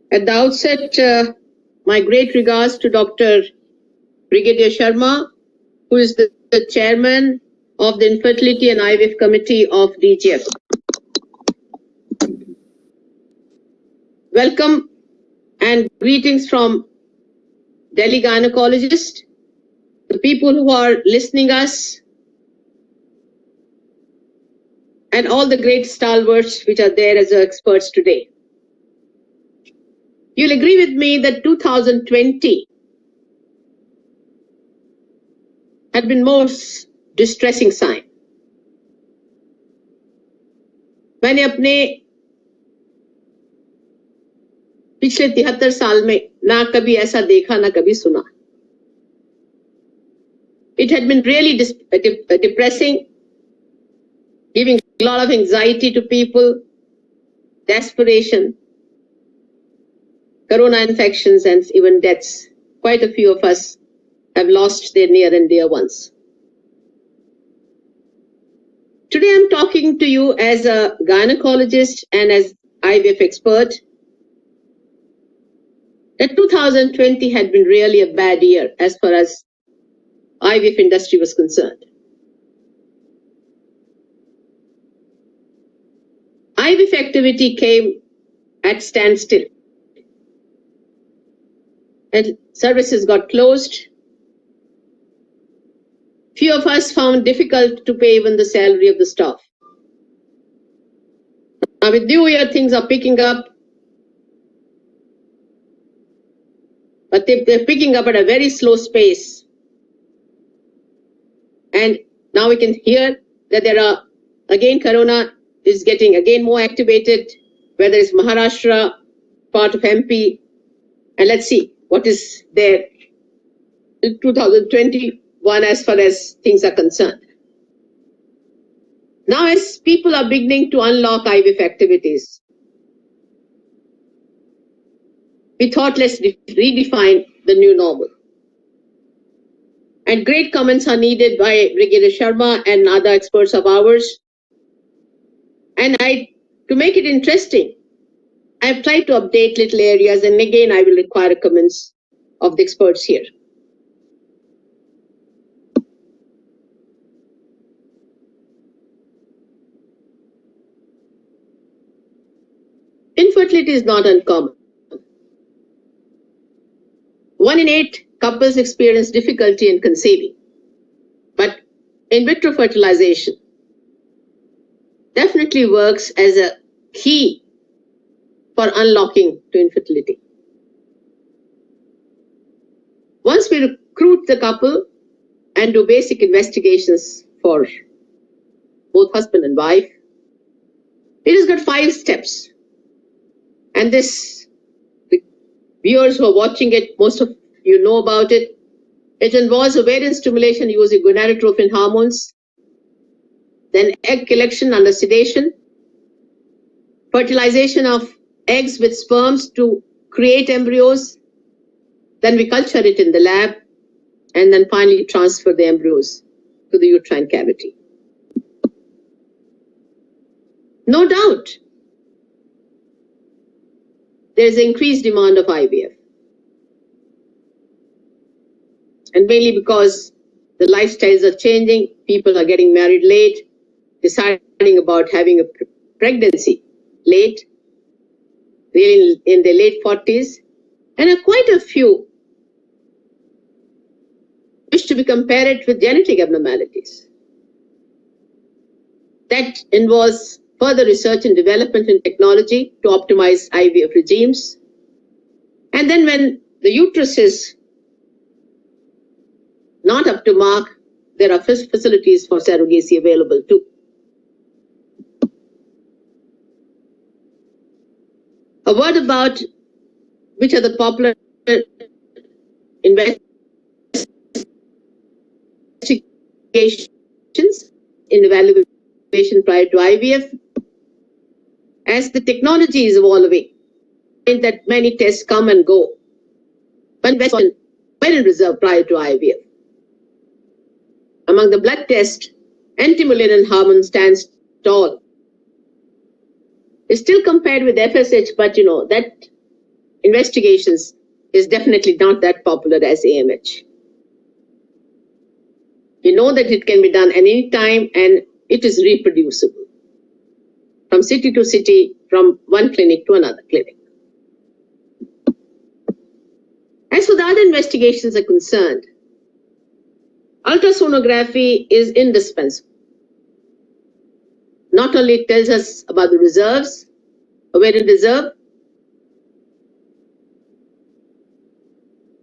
At the outset, my great regards to Dr. Brigadier Sharma, who is the chairman of the Infertility and IVF Committee of DGF. Welcome and greetings from Delhi gynecologists, the people who are listening us, and all the great stalwarts which are there as experts today. You'll agree with me that 2020 had been most distressing sign. मैंने अपने पिछले 73 साल में ना कभी ऐसा देखा ना कभी सुना. It had been really depressing, giving a lot of anxiety to people, desperation, corona infections, and even deaths. Quite a few of us have lost their near and dear ones. Today I'm talking to you as a gynecologist and as IVF expert that 2020 had been really a bad year as far as IVF industry was concerned. IVF activity came at standstill and services got closed. Few of us found difficult to pay even the salary of the staff. Now with New Year, things are picking up, but they're picking up at a very slow pace. And now we can hear that there are, again, corona is getting again more activated, whether it's Maharashtra, part of MP, and let's see what is there in 2021 as far as things are concerned. Now as people are beginning to unlock IVF activities, we thought let's redefine the new normal. And great comments are needed by Brigadier Sharma and other experts of ours. And to make it interesting, I've tried to update little areas, and again I will require comments of the experts here. Infertility is not uncommon. 1 in 8 couples experience difficulty in conceiving, but in vitro fertilization definitely works as a key for unlocking to infertility. Once we recruit the couple and do basic investigations for both husband and wife, it has got 5 steps. And this, the viewers who are watching it, most of you know about it. It involves ovarian stimulation using gonadotropin hormones, then egg collection under sedation, fertilization of eggs with sperms to create embryos, then we culture it in the lab, and then finally transfer the embryos to the uterine cavity. No doubt, there is increased demand of IVF. And mainly because the lifestyles are changing, people are getting married late, deciding about having a pregnancy late, really in their late 40s, and quite a few wish to become parent with genetic abnormalities. That involves further research and development in technology to optimize IVF regimes. And then when the uterus is not up to mark, there are facilities for surrogacy available too. A word about which are the popular investigations in evaluation prior to IVF. As the technology is evolving, and that many tests come and go, but investment were in reserve prior to IVF. Among the blood tests, anti-Mullerian hormone stands tall. It's still compared with FSH, but you know that investigations is definitely not that popular as AMH. You know that it can be done any time and it is reproducible from city to city, from one clinic to another clinic. As for the other investigations are concerned, ultrasonography is indispensable. Not only it tells us about the reserves, ovarian reserve,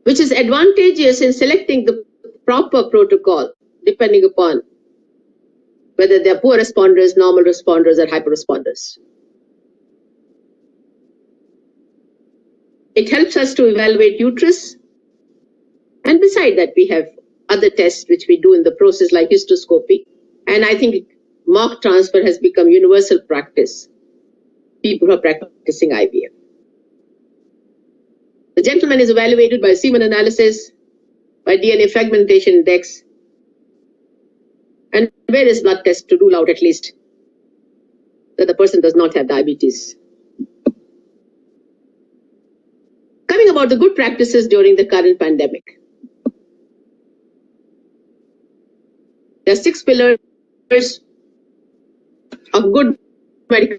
which is advantageous in selecting the proper protocol depending upon whether they are poor responders, normal responders, or hyper-responders. It helps us to evaluate uterus, and beside that we have other tests which we do in the process like histoscopy, and I think mock transfer has become universal practice. People who are practicing IVF. The gentleman is evaluated by semen analysis, by DNA fragmentation index, and various blood tests to rule out at least that the person does not have diabetes. Coming about the good practices during the current pandemic. There are 6 pillars of good medical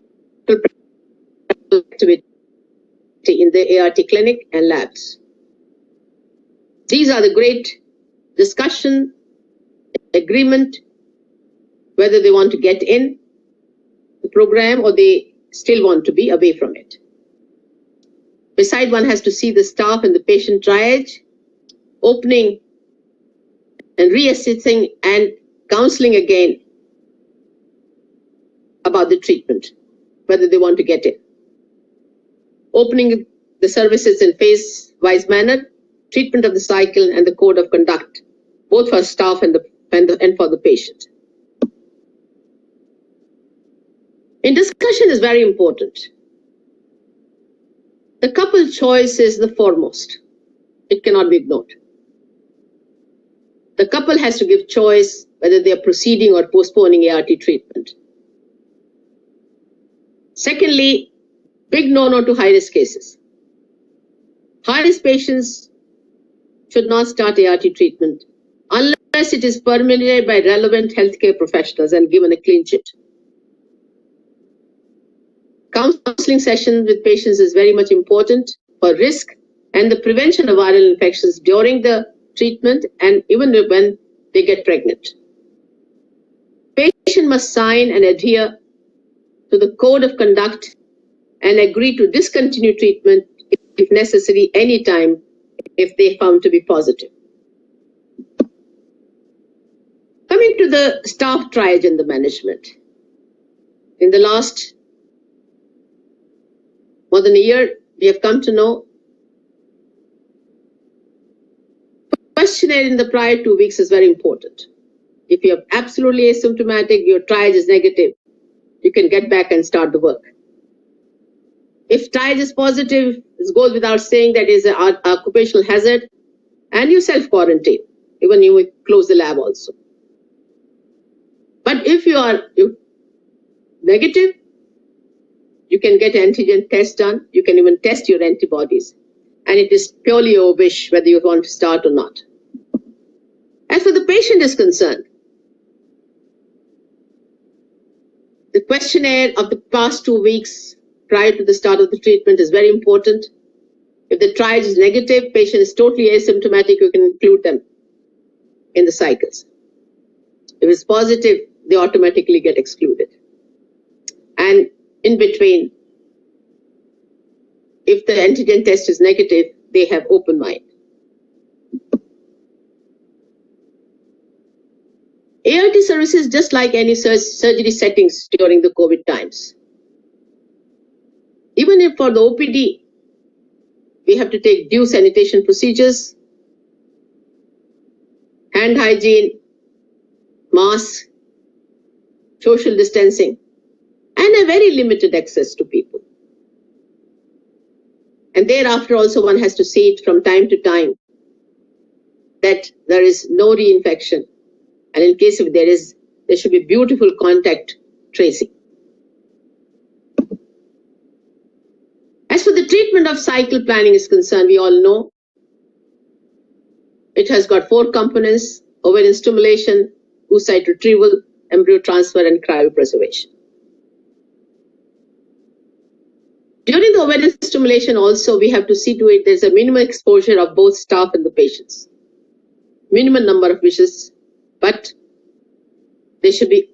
activity in the ART clinic and labs. These are the great discussion, agreement, whether they want to get in the program or they still want to be away from it. Besides, one has to see the staff and the patient triage, opening and reassessing and counseling again about the treatment, whether they want to get in. Opening the services in phase-wise manner, treatment of the cycle and the code of conduct, both for staff and for the patient. In discussion is very important. The couple choice is the foremost. It cannot be ignored. The couple has to give choice whether they are proceeding or postponing ART treatment. Secondly, big no-no to high-risk cases. High-risk patients should not start ART treatment unless it is permitted by relevant healthcare professionals and given a clean chit. Counseling sessions with patients is very much important for risk and the prevention of viral infections during the treatment and even when they get pregnant. Patient must sign and adhere to the code of conduct and agree to discontinue treatment if necessary anytime if they found to be positive. Coming to the staff triage and the management. In the last more than a year, we have come to know questionnaire in the prior 2 weeks is very important. If you are absolutely asymptomatic, your triage is negative, you can get back and start the work. If triage is positive, it goes without saying that is an occupational hazard, and you self-quarantine, even you will close the lab also. But if you are negative, you can get antigen test done, you can even test your antibodies, and it is purely your wish whether you want to start or not. As for the patient is concerned, the questionnaire of the past 2 weeks prior to the start of the treatment is very important. If the triage is negative, patient is totally asymptomatic, you can include them in the cycles. If it's positive, they automatically get excluded. And in between, if the antigen test is negative, they have open mind. ART services, just like any surgery settings during the COVID times. Even if for the OPD, we have to take due sanitation procedures, hand hygiene, masks, social distancing, and a very limited access to people. And thereafter also one has to see it from time to time that there is no reinfection. And in case if there is, there should be beautiful contact tracing. As for the the treatment of cycle planning is concerned, we all know it has got 4 components: ovarian stimulation, oocyte retrieval, embryo transfer, and cryopreservation. During the ovarian stimulation also, we have to see to it there's a minimum exposure of both staff and the patients. Minimum number of visits, but they should be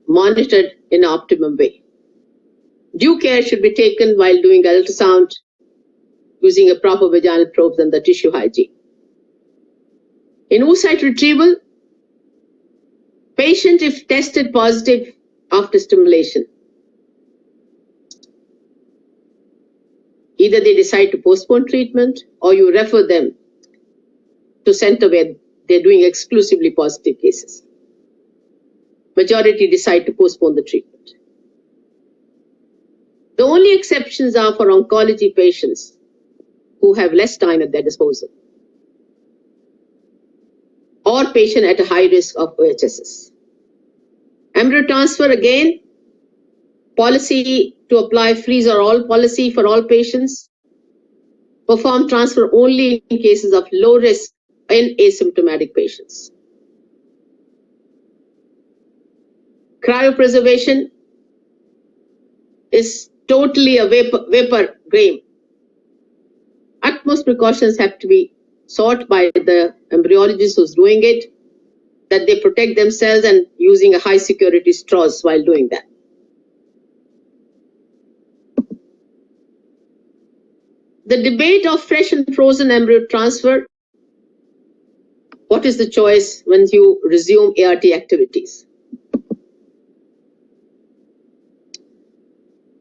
monitored in an optimum way. Due care should be taken while doing ultrasound, using a proper vaginal probes and the tissue hygiene. In oocyte retrieval, patient if tested positive after stimulation, either they decide to postpone treatment or you refer them to center where they're doing exclusively positive cases. Majority decide to postpone the treatment. The only exceptions are for oncology patients who have less time at their disposal, or patient at a high risk of OHSS. Embryo transfer, again, policy to apply freeze or all policy for all patients. Perform transfer only in cases of low risk in asymptomatic patients. Cryopreservation is totally a vapor game. Utmost precautions have to be sought by the embryologist who's doing it, that they protect themselves and using a high security straws while doing that. The debate of fresh and frozen embryo transfer. What is the choice when you resume ART activities?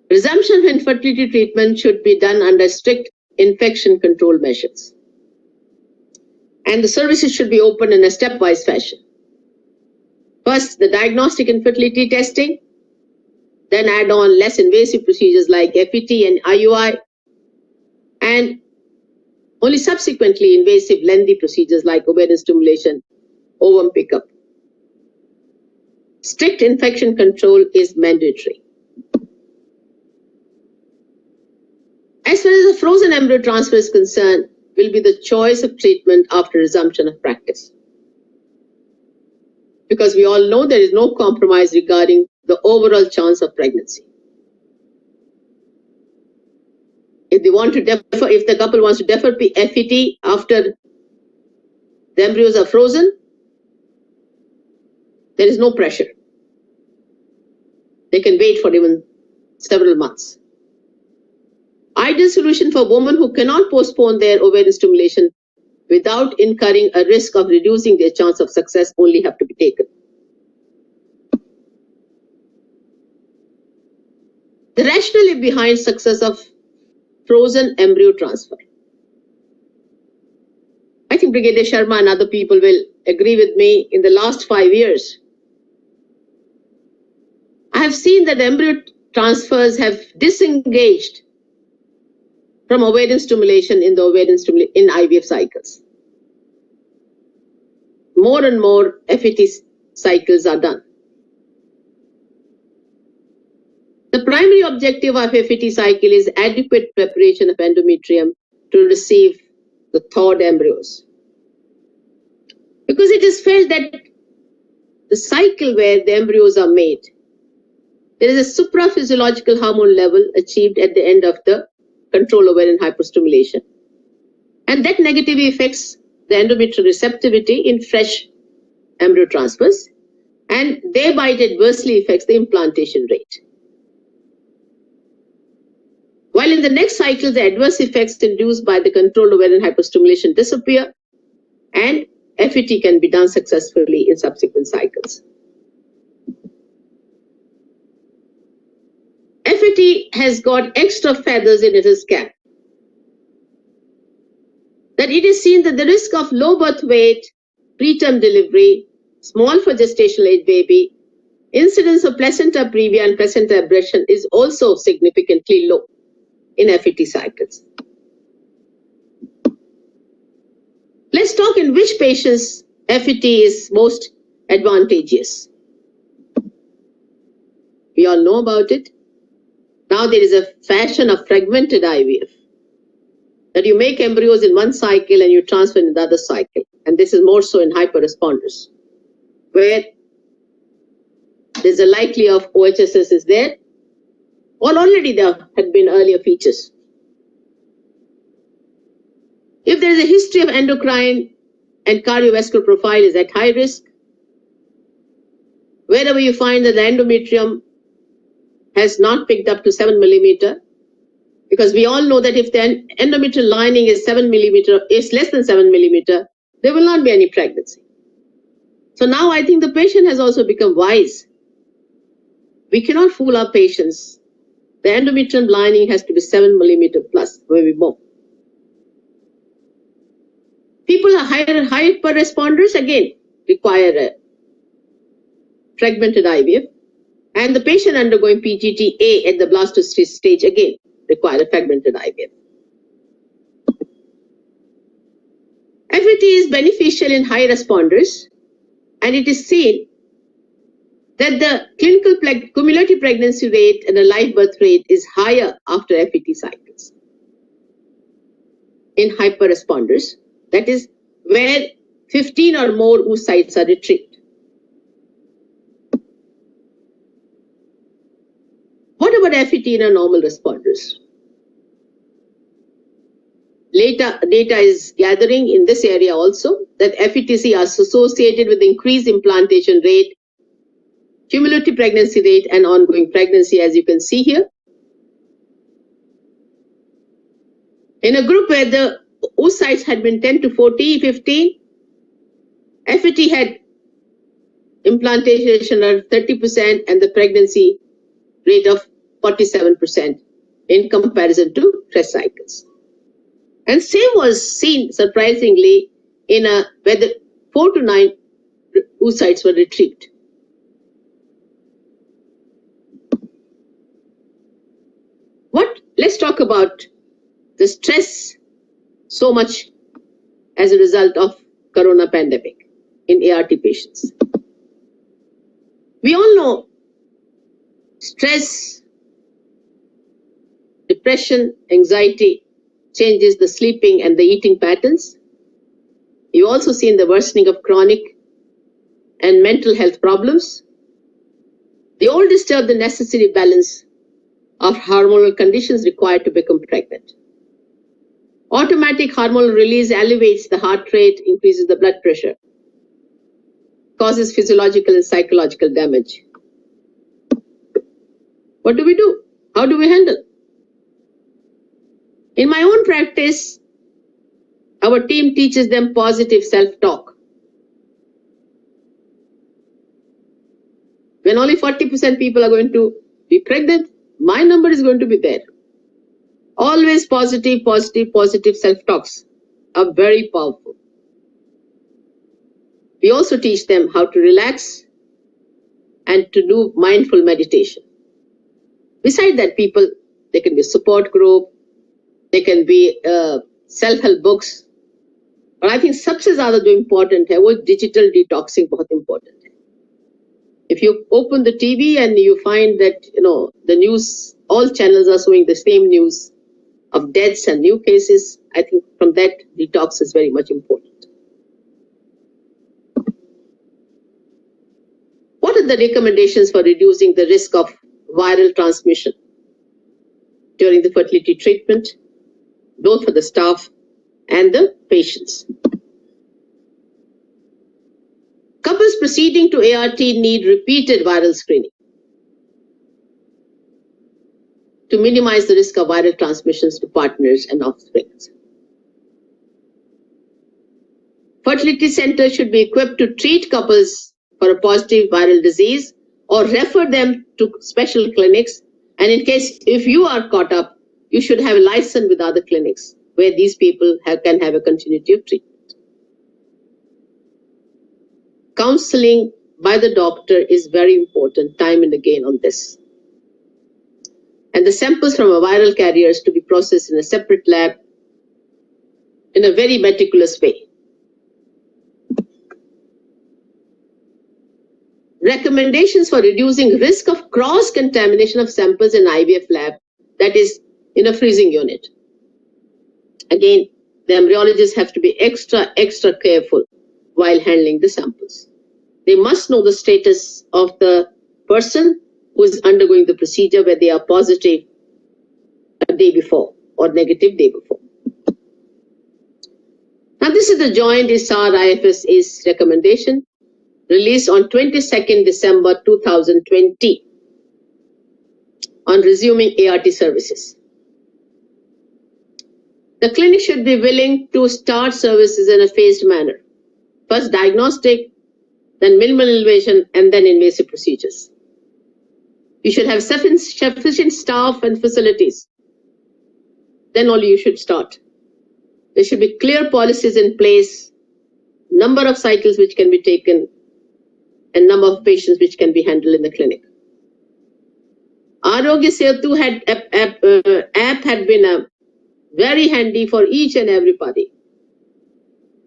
Resumption of infertility treatment should be done under strict infection control measures. And the services should be opened in a stepwise fashion. First, the diagnostic infertility testing, then add on less invasive procedures like FET and IUI, and only subsequently invasive lengthy procedures like ovarian stimulation, ovum pickup. Strict infection control is mandatory. As far as the frozen embryo transfer is concerned, will be the choice of treatment after resumption of practice. Because we all know there is no compromise regarding the overall chance of pregnancy. If they want to defer, if the couple wants to defer FET after the embryos are frozen, there is no pressure. They can wait for even several months. Ideal solution for women who cannot postpone their ovarian stimulation without incurring a risk of reducing their chance of success only have to be taken. The rationale behind success of frozen embryo transfer. I think Brigadier Sharma and other people will agree with me. In the last 5 years, I have seen that embryo transfers have disengaged from ovarian stimulation in the in IVF cycles. More and more FET cycles are done. The primary objective of FET cycle is adequate preparation of endometrium to receive the thawed embryos. Because it is felt that the cycle where the embryos are made, there is a supraphysiological hormone level achieved at the end of the control ovarian hyperstimulation. And that negatively affects the endometrial receptivity in fresh embryo transfers, and thereby it adversely affects the implantation rate. While in the next cycle, the adverse effects induced by the controlled ovarian hyperstimulation disappear, and FET can be done successfully in subsequent cycles. FET has got extra feathers in its cap. That it is seen that the risk of low birth weight, preterm delivery, small for gestational age baby, incidence of placenta previa and placenta abrasion is also significantly low in FET cycles. Let's talk in which patients FET is most advantageous. We all know about it. Now there is a fashion of fragmented IVF, that you make embryos in one cycle and you transfer in the other cycle. And this is more so in hyper-responders, where there's a likely of OHSS is there, or already there had been earlier features. If there is a history of endocrine and cardiovascular profile is at high risk, wherever you find that the endometrium has not picked up to 7 millimeter, because we all know that if the endometrial lining is 7 millimeter, is less than 7 millimeter, there will not be any pregnancy. So now I think the patient has also become wise. We cannot fool our patients. The endometrial lining has to be 7 millimeter plus, maybe more. People are hyper responders, again, require a fragmented IVF. And the patient undergoing PGT-A at the blastocyst stage, again, require a fragmented IVF. FET is beneficial in high responders, and it is seen that the clinical cumulative pregnancy rate and the live birth rate is higher after FET cycles in hyper responders. That is where 15 or more oocytes are retrieved. What about FET in a normal responders? Data is gathering in this area also that FETC are associated with increased implantation rate, cumulative pregnancy rate, and ongoing pregnancy, as you can see here. In a group where the oocytes had been 10 to 40, 15, FET had implantation of 30% and the pregnancy rate of 47% in comparison to fresh cycles. And same was seen, surprisingly, in a where the 4 to 9 oocytes were retrieved. Let's talk about the stress so much as a result of corona pandemic in ART patients. We all know stress, depression, anxiety changes the sleeping and the eating patterns. You also see the worsening of chronic and mental health problems. They all disturb the necessary balance of hormonal conditions required to become pregnant. Automatic hormonal release elevates the heart rate, increases the blood pressure, causes physiological and psychological damage. What do we do? How do we handle? In my own practice, our team teaches them positive self-talk. When only 40% people are going to be pregnant, my number is going to be there. Always positive self-talks are very powerful. We also teach them how to relax and to do mindful meditation. Beside that, people, they can be support group, they can be self-help books. But I think सबसे ज़्यादा जो important है वो digital detoxing बहुत important है. If you open the TV and you find that the news, all channels are showing the same news of deaths and new cases, I think from that detox is very much important. What are the recommendations for reducing the risk of viral transmission during the fertility treatment, both for the staff and the patients? Couples proceeding to ART need repeated viral screening to minimize the risk of viral transmissions to partners and offspring. Fertility centers should be equipped to treat couples for a positive viral disease or refer them to special clinics. And in case if you are caught up, you should have a license with other clinics where these people can have a continuity of treatment. Counseling by the doctor is very important, time and again on this. And the samples from a viral carriers to be processed in a separate lab in a very meticulous way. Recommendations for reducing risk of cross-contamination of samples in IVF lab that is in a freezing unit. Again, the embryologists have to be extra careful while handling the samples. They must know the status of the person who is undergoing the procedure, where they are positive a day before or negative day before. Now, this is the Joint ISAR-IFS recommendation released on 22nd December 2020 on resuming ART services. The clinic should be willing to start services in a phased manner. First diagnostic, then minimal invasive, and then invasive procedures. You should have sufficient staff and facilities. Then only you should start. There should be clear policies in place, number of cycles which can be taken, and number of patients which can be handled in the clinic. Arogya Setu app had been very handy for each and everybody.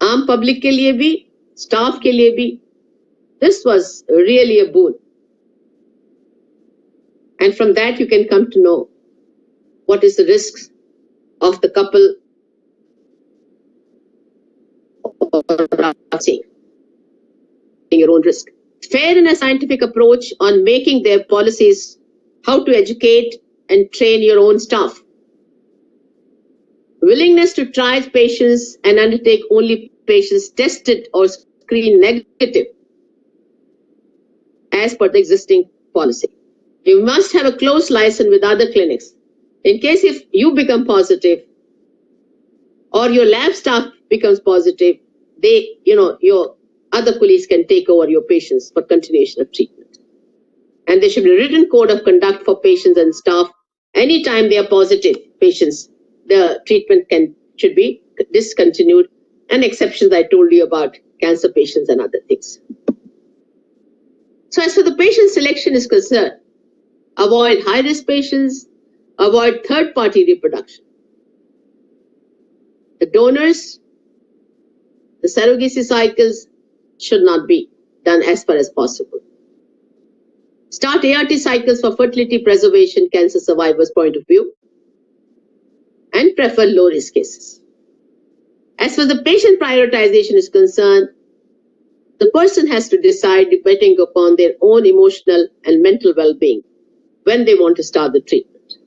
Aam public ke liye bhi, staff ke liye bhi. This was really a boon. And from that you can come to know what is the risks of the couple your own risk. Fair and a scientific approach on making their policies, how to educate and train your own staff. Willingness to try patients and undertake only patients tested or screened negative as per the existing policy. You must have a close liaison with other clinics. In case if you become positive or your lab staff becomes positive, your other colleagues can take over your patients for continuation of treatment. And there should be a written code of conduct for patients and staff. Anytime they are positive patients, the treatment should be discontinued, and exceptions I told you about cancer patients and other things. So as for the patient selection is concerned, avoid high-risk patients, avoid third-party reproduction. The donors, the surrogacy cycles should not be done as far as possible. Start ART cycles for fertility preservation, cancer survivors' point of view, and prefer low-risk cases. As for the patient prioritization is concerned, the person has to decide depending upon their own emotional and mental well-being when they want to start the treatment.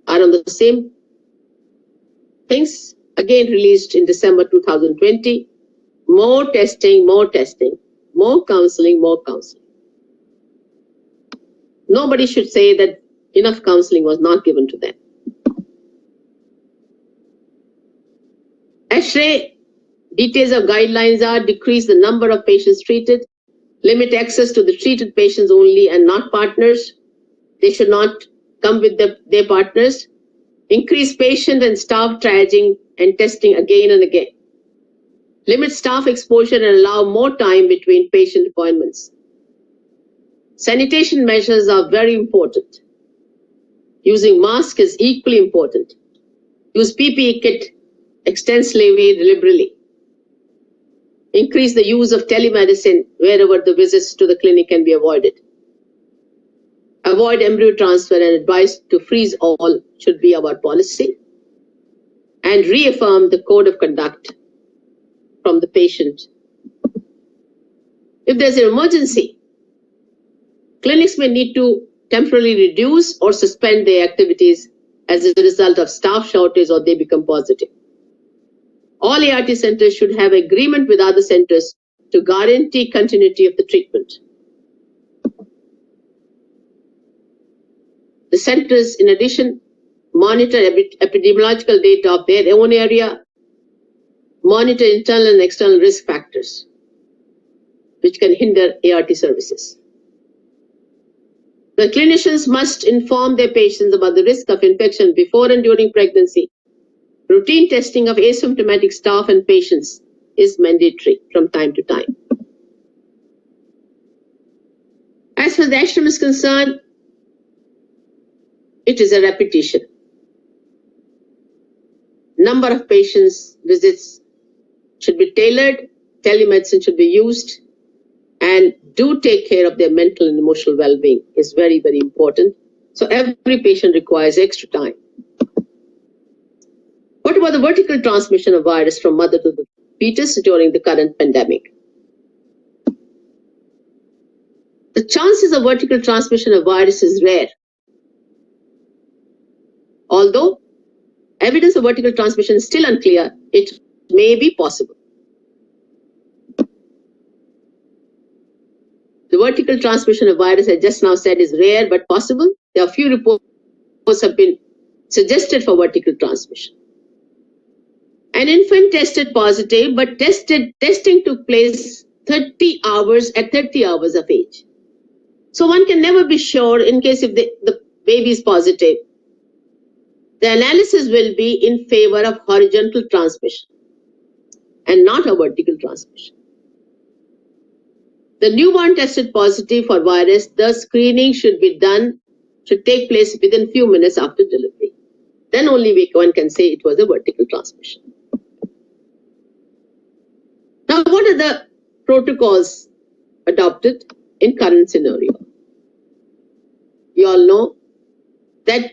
Are on the same things, again released in December 2020, more testing, more counseling, more counseling. Nobody should say that enough counseling was not given to them. ASHRAE details of guidelines are: decrease the number of patients treated, limit access to the treated patients only and not partners. They should not come with their partners. Increase patient and staff triaging and testing again and again. Limit staff exposure and allow more time between patient appointments. Sanitation measures are very important. Using masks is equally important. Use PPE kit extensively, liberally. Increase the use of telemedicine wherever the visits to the clinic can be avoided. Avoid embryo transfer and advice to freeze all should be our policy. And reaffirm the code of conduct from the patient. If there's an emergency, clinics may need to temporarily reduce or suspend their activities as a result of staff shortage or they become positive. All ART centers should have agreement with other centers to guarantee continuity of the treatment. The centers, in addition, monitor epidemiological data of their own area, monitor internal and external risk factors, which can hinder ART services. The clinicians must inform their patients about the risk of infection before and during pregnancy. Routine testing of asymptomatic staff and patients is mandatory from time to time. As far as the ashram is concerned, it is a repetition. Number of patients visits should be tailored, telemedicine should be used, and do take care of their mental and emotional well-being is very, very important. So every patient requires extra time. What about the vertical transmission of virus from mother to the fetus during the current pandemic? The chances of vertical transmission of virus is rare. Although evidence of vertical transmission is still unclear, it may be possible. The vertical transmission of virus, I just now said, is rare but possible. There are few reports have been suggested for vertical transmission. An infant tested positive, but testing took place 30 hours of age. So one can never be sure in case if the baby is positive. The analysis will be in favor of horizontal transmission and not a vertical transmission. The newborn tested positive for virus, the screening should take place within few minutes after delivery. Then only one can say it was a vertical transmission. Now, what are the protocols adopted in current scenario? You all know that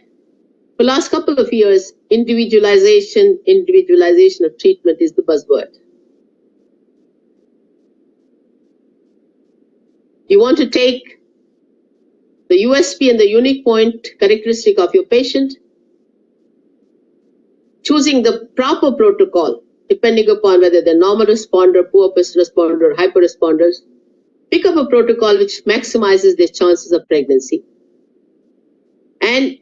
for the last couple of years, individualization of treatment is the buzzword. You want to take the USP and the unique point characteristic of your patient, choosing the proper protocol, depending upon whether they're normal responder, poor responder, or hyper responders. Pick up a protocol which maximizes their chances of pregnancy and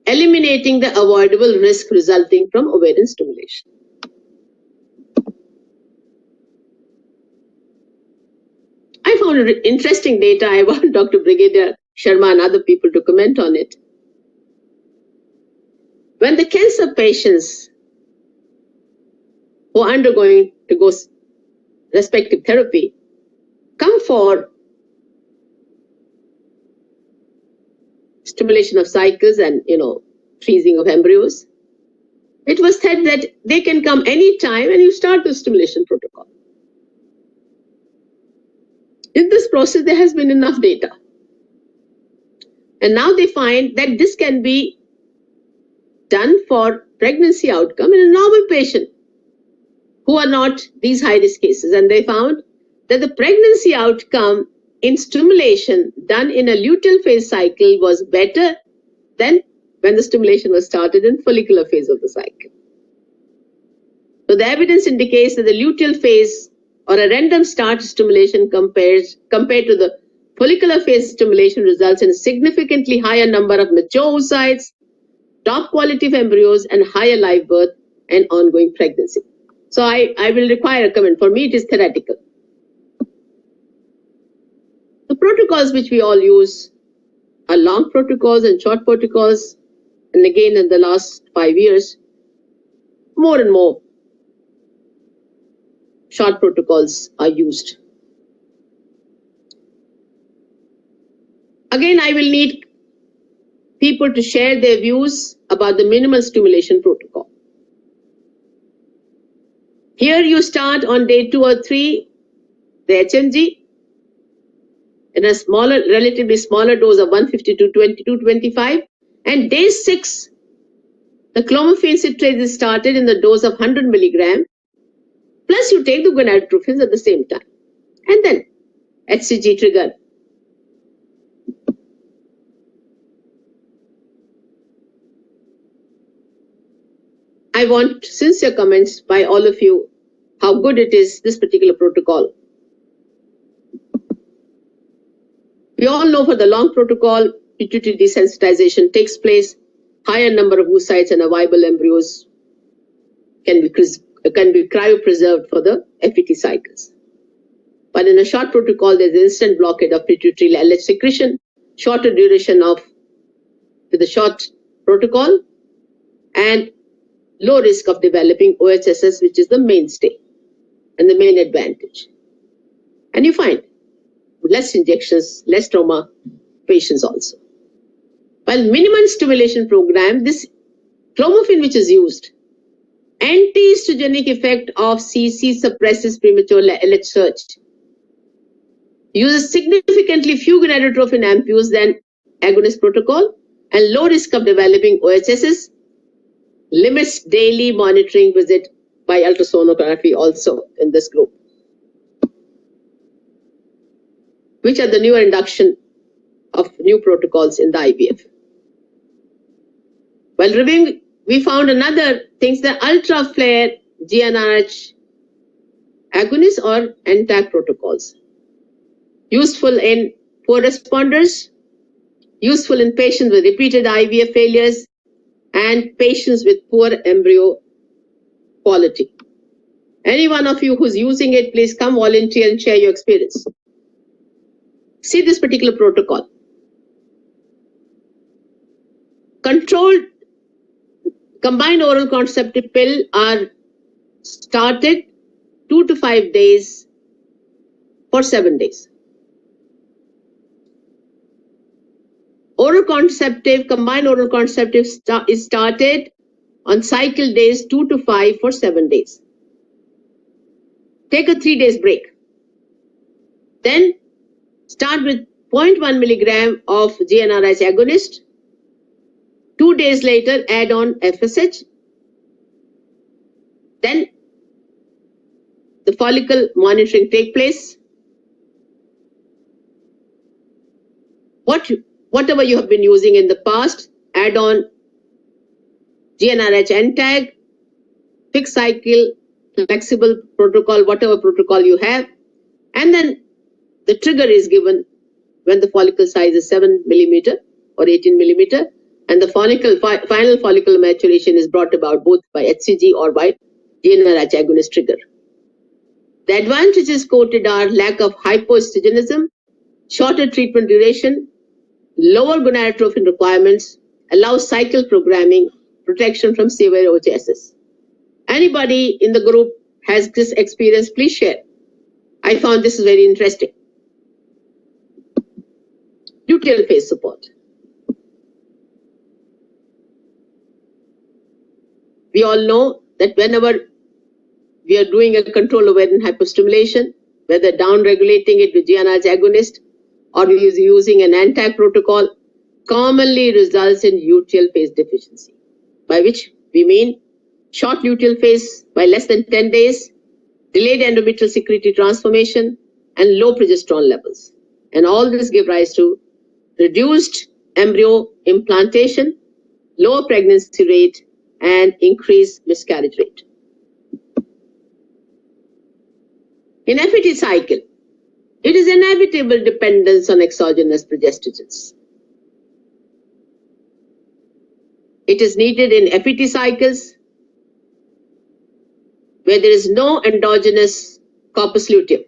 eliminating the avoidable risk resulting from ovarian stimulation. I found interesting data. I want Dr. Brigadier Sharma and other people to comment on it. When the cancer patients who are undergoing to go respective therapy come for stimulation of cycles and freezing of embryos, it was said that they can come anytime and you start the stimulation protocol. In this process, there has been enough data. And now they find that this can be done for pregnancy outcome in a normal patient who are not these high-risk cases. And they found that the pregnancy outcome in stimulation done in a luteal phase cycle was better than when the stimulation was started in follicular phase of the cycle. So the evidence indicates that the luteal phase or a random start stimulation compared to the follicular phase stimulation results in a significantly higher number of mature oocytes, top quality of embryos, and higher live birth and ongoing pregnancy. So I will require a comment. For me, it is theoretical. The protocols which we all use are long protocols and short protocols. And again, in the last 5 years, more and more short protocols are used. Again, I will need people to share their views about the minimal stimulation protocol. Here you start on day 2 or 3, the HMG, in a relatively smaller dose of 150 to 20 to 25. And day 6, the clomiphene citrate is started in the dose of 100 milligram, plus you take the gonadotropins at the same time. And then HCG trigger. I want sincere comments by all of you how good it is, this particular protocol. We all know for the long protocol, pituitary desensitization takes place, higher number of oocytes and viable embryos can be cryopreserved for the FET cycles. But in a short protocol, there's instant blockade of pituitary LH secretion, shorter duration with the short protocol, and low risk of developing OHSS, which is the mainstay and the main advantage. And you find less injections, less trauma patients also. While minimum stimulation program, this clomiphene which is used, anti-estrogenic effect of CC suppresses premature LH surge. uses significantly fewer gonadotropin ampules than agonist protocol, and low risk of developing OHSs, limits daily monitoring visit by ultrasonography also in this group. Which are the newer induction of new protocols in the IVF? While reviewing, we found another things, the ultra-flare GnRH agonist or NTAG protocols. Useful in poor responders, useful in patients with repeated IVF failures, and patients with poor embryo quality. Any one of you who's using it, please come volunteer and share your experience. See this particular protocol. Controlled combined oral contraceptive pill are started 2 to 5 days for 7 days. Oral contraceptive, combined oral contraceptive is started on cycle days 2 to 5 for 7 days. Take a 3 days break. Then start with 0.1 milligram of GnRH agonist. 2 days later, add on FSH. Then the follicle monitoring take place. Whatever you have been using in the past, add on GnRH NTAG, fixed cycle, flexible protocol, whatever protocol you have. And then the trigger is given when the follicle size is 7 millimeter or 18 millimeter, and the final follicle maturation is brought about both by HCG or by GnRH agonist trigger. The advantages quoted are lack of hypoestrogenism, shorter treatment duration, lower gonadotropin requirements, allows cycle programming, protection from severe OHSs. Anybody in the group has this experience, please share. I found this is very interesting. Luteal phase support. We all know that whenever we are doing a control ovarian hyperstimulation, whether down-regulating it with GnRH agonist or we are using an NTAG protocol, commonly results in luteal phase deficiency, by which we mean short luteal phase by less than 10 days, delayed endometrial secretory transformation, and low progesterone levels. And all this give rise to reduced embryo implantation, lower pregnancy rate, and increased miscarriage rate. In FET cycle, it is inevitable dependence on exogenous progestogens. It is needed in FET cycles where there is no endogenous corpus luteum.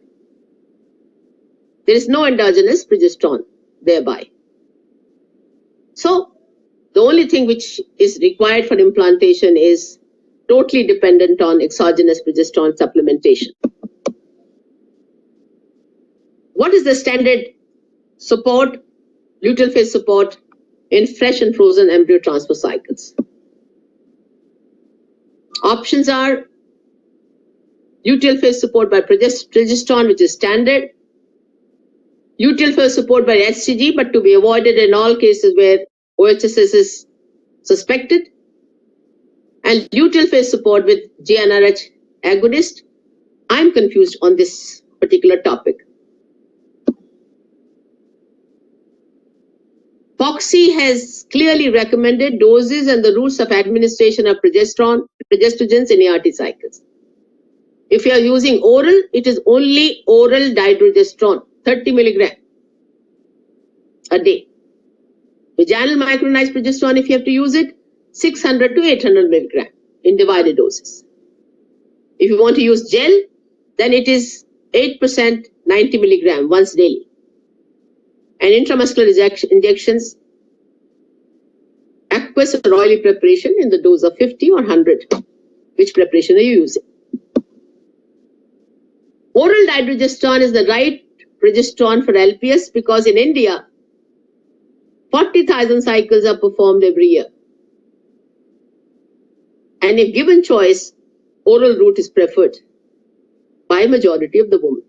There is no endogenous progesterone thereby. So, the only thing which is required for implantation is totally dependent on exogenous progesterone supplementation. What is the standard support, luteal phase support in fresh and frozen embryo transfer cycles? Options are luteal phase support by progesterone, which is standard, luteal phase support by HCG, but to be avoided in all cases where OHSS is suspected, and luteal phase support with GnRH agonist. I'm confused on this particular topic. FOXI has clearly recommended doses and the routes of administration of progestogens in ART cycles. If you are using oral, it is only oral dydrogesterone, 30 milligram a day. Vaginal micronized progesterone, if you have to use it, 600 to 800 milligram in divided doses. If you want to use gel, then it is 8%, 90 milligram once daily. And intramuscular injections, aqueous or oily preparation in the dose of 50 or 100. Which preparation are you using? Oral dydrogesterone is the right progesterone for LPS because in India, 40,000 cycles are performed every year. And if given choice, oral route is preferred by majority of the women.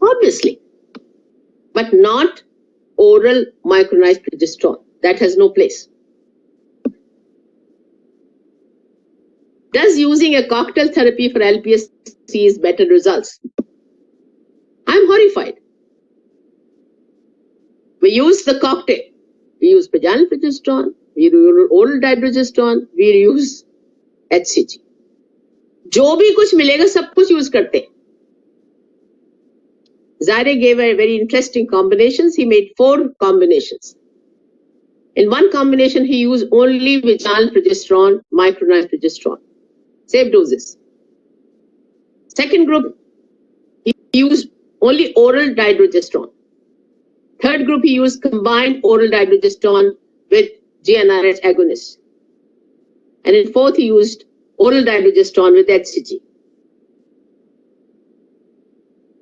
Obviously, but not oral micronized progesterone. That has no place. Does using a cocktail therapy for LPS see better results? I'm horrified. We use the cocktail. We use vaginal progesterone, we use oral dydrogesterone, we use HCG. जो भी कुछ मिलेगा सब कुछ use करते हैं. Zaire gave a very interesting combinations. He made 4 combinations. In one combination, he used only vaginal progesterone, micronized progesterone. Same doses. Second group, he used only oral dydrogesterone. Third group, he used combined oral dydrogesterone with GnRH agonist. And in fourth, he used oral dydrogesterone with HCG.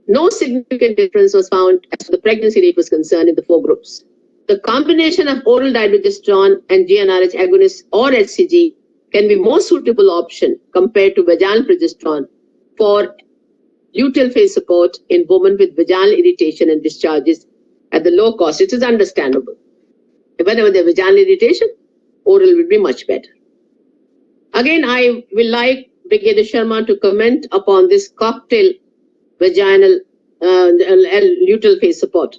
No significant difference was found as the pregnancy rate was concerned in the 4 groups. The combination of oral dydrogesterone and GnRH agonist or HCG can be more suitable option compared to vaginal progesterone for luteal phase support in women with vaginal irritation and discharges at the low cost. It is understandable. Whenever there is vaginal irritation, oral will be much better. Again, I will like Brigadier Sharma to comment upon this cocktail vaginal luteal phase support.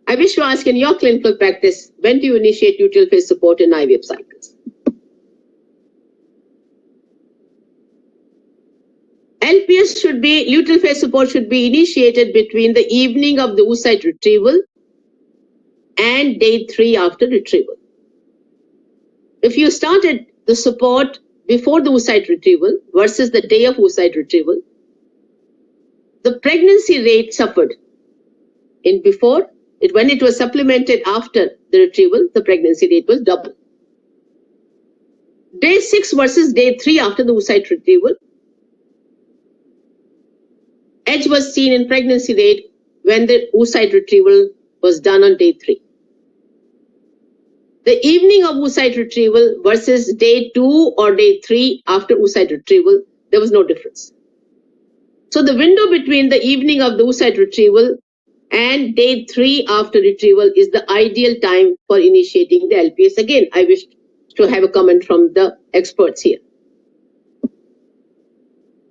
I wish to ask, in your clinical practice, when do you initiate luteal phase support in IVF cycles? LPS should be, luteal phase support should be initiated between the evening of the oocyte retrieval and day 3 after retrieval. If you started the support before the oocyte retrieval versus the day of oocyte retrieval, the pregnancy rate suffered. In before, when it was supplemented after the retrieval, the pregnancy rate was double. Day 6 versus day 3 after the oocyte retrieval, edge was seen in pregnancy rate when the oocyte retrieval was done on day 3. The evening of oocyte retrieval versus day 2 or day 3 after oocyte retrieval, there was no difference. So the window between the evening of the oocyte retrieval and day 3 after retrieval is the ideal time for initiating the LPS. Again, I wish to have a comment from the experts here.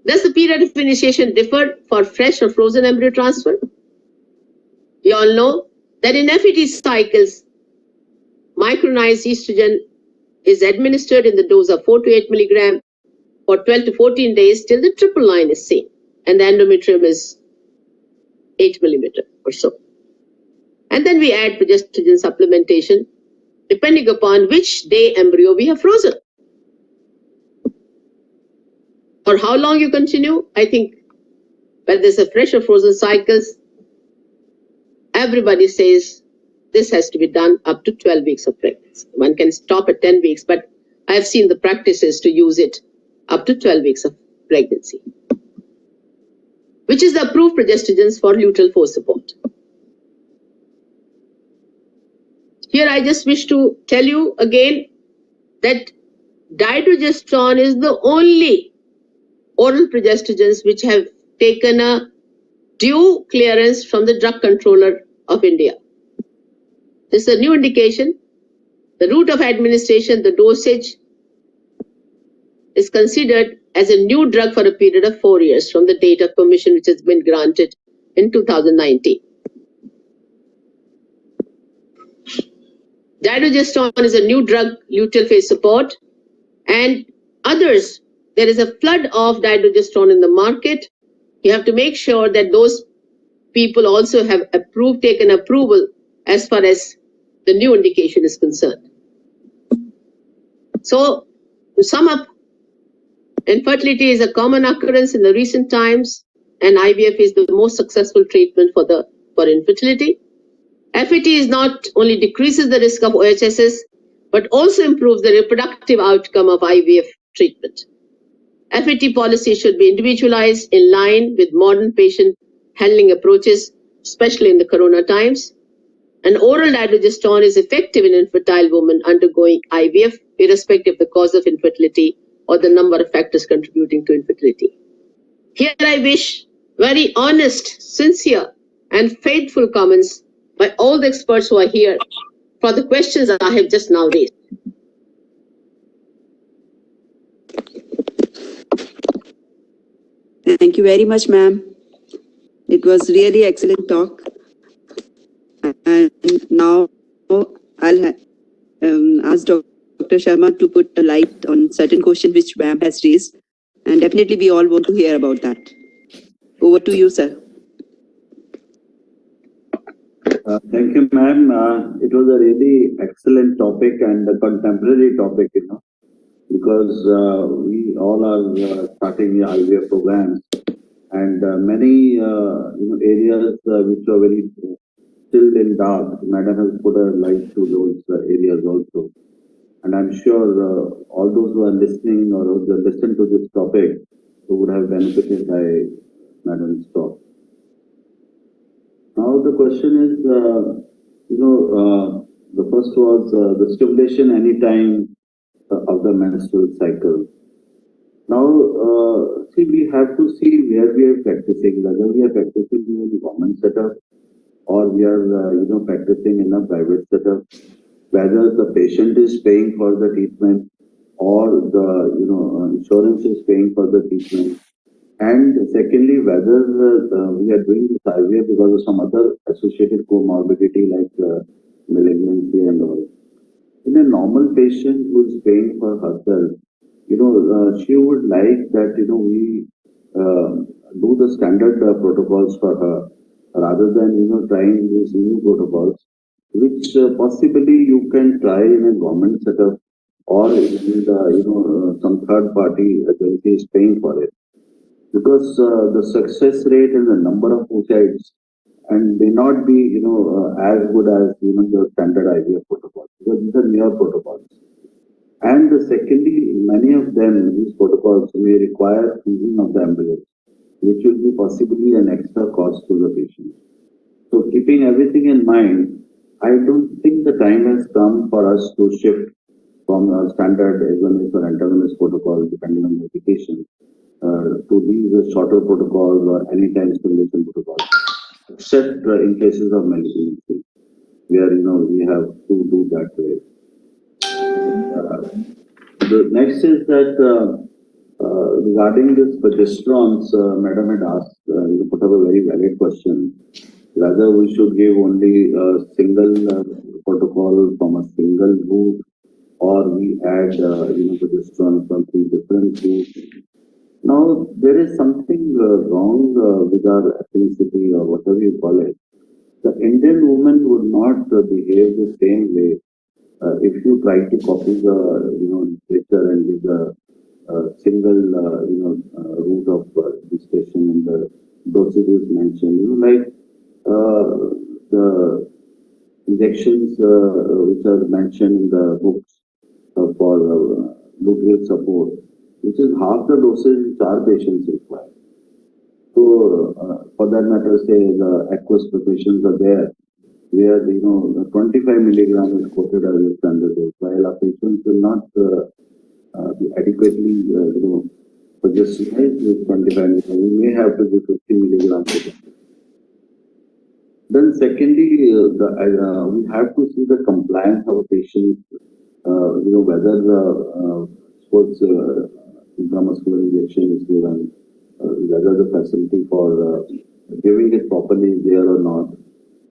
Does the period of initiation differ for fresh or frozen embryo transfer? We all know that in FET cycles, micronized estrogen is administered in the dose of 4 to 8 milligram for 12 to 14 days till the triple line is seen, and the endometrium is 8 millimeter or so. And then we add progesterone supplementation depending upon which day embryo we have frozen. For how long you continue, I think when there's a fresh or frozen cycles, everybody says this has to be done up to 12 weeks of pregnancy. One can stop at 10 weeks, but I've seen the practices to use it up to 12 weeks of pregnancy, which is the approved progestogens for luteal phase support. Here I just wish to tell you again that dydrogesterone is the only oral progestogens which have taken a due clearance from the drug controller of India. This is a new indication. The route of administration, the dosage is considered as a new drug for a period of 4 years from the date of permission which has been granted in 2019. Dydrogesterone is a new drug, luteal phase support, and others. There is a flood of dydrogesterone in the market. You have to make sure that those people also have taken approval as far as the new indication is concerned. So, to sum up, infertility is a common occurrence in the recent times, and IVF is the most successful treatment for infertility. FET is not only decreases the risk of OHSS, but also improves the reproductive outcome of IVF treatment. FET policy should be individualized in line with modern patient handling approaches, especially in the corona times. And oral dydrogesterone is effective in infertile women undergoing IVF, irrespective of the cause of infertility or the number of factors contributing to infertility. Here I wish very honest, sincere, and faithful comments by all the experts who are here for the questions I have just now raised. Thank you very much, ma'am. It was really excellent talk. And now I'll ask Dr. Sharma to put a light on certain questions which ma'am has raised. And definitely we all want to hear about that. Over to you, sir. Thank you, ma'am. It was a really excellent topic and a contemporary topic, because we all are starting the IVF programs, and many areas which are very still in dark. Madam has put a light to those areas also, and I'm sure all those who are listening or who have listened to this topic who would have benefited by Madam's talk. Now the question is, the first was the stimulation anytime of the menstrual cycle. Now, see, we have to see where we are practicing, whether we are practicing in the government setup or we are, practicing in a private setup, whether the patient is paying for the treatment or the, insurance is paying for the treatment. And secondly, whether we are doing this IVF because of some other associated comorbidity like malignancy and all. In a normal patient who is paying for herself, she would like that, we do the standard protocols for her rather than, trying these new protocols, which possibly you can try in a government setup or in the, some third party agency is paying for it. Because the success rate and the number of oocytes and may not be as good as the standard IVF protocols, because these are newer protocols. And secondly, many of them, these protocols may require freezing of the embryos, which will be possibly an extra cost to the patient. So keeping everything in mind, I don't think the time has come for us to shift from a standard agonist or antagonist protocol depending on medication to these shorter protocols or anytime stimulation protocols, except in cases of malignancy, where we have to do that way. The next is that regarding this progesterones, Madam had asked, put up a very valid question, whether we should give only a single protocol from a single route, or we add progesterone from 3 different routes. Now, there is something wrong with our ethnicity or whatever you call it. The Indian woman would not behave the same way if you try to copy the literature and with the single route of gestation and the dosages mentioned. Like the injections which are mentioned in the books for luteal support, which is half the dosage which our patients require. So, for that matter, say the aqueous preparations are there, where the 25 milligram is quoted as a standard dose, while our patients will not be adequately, progesterone with 25 milligram. We may have to give 50 milligram. Then, secondly, we have to see the compliance of a patient. Whether the sports intramuscular injection is given, whether the facility for giving it properly is there or not.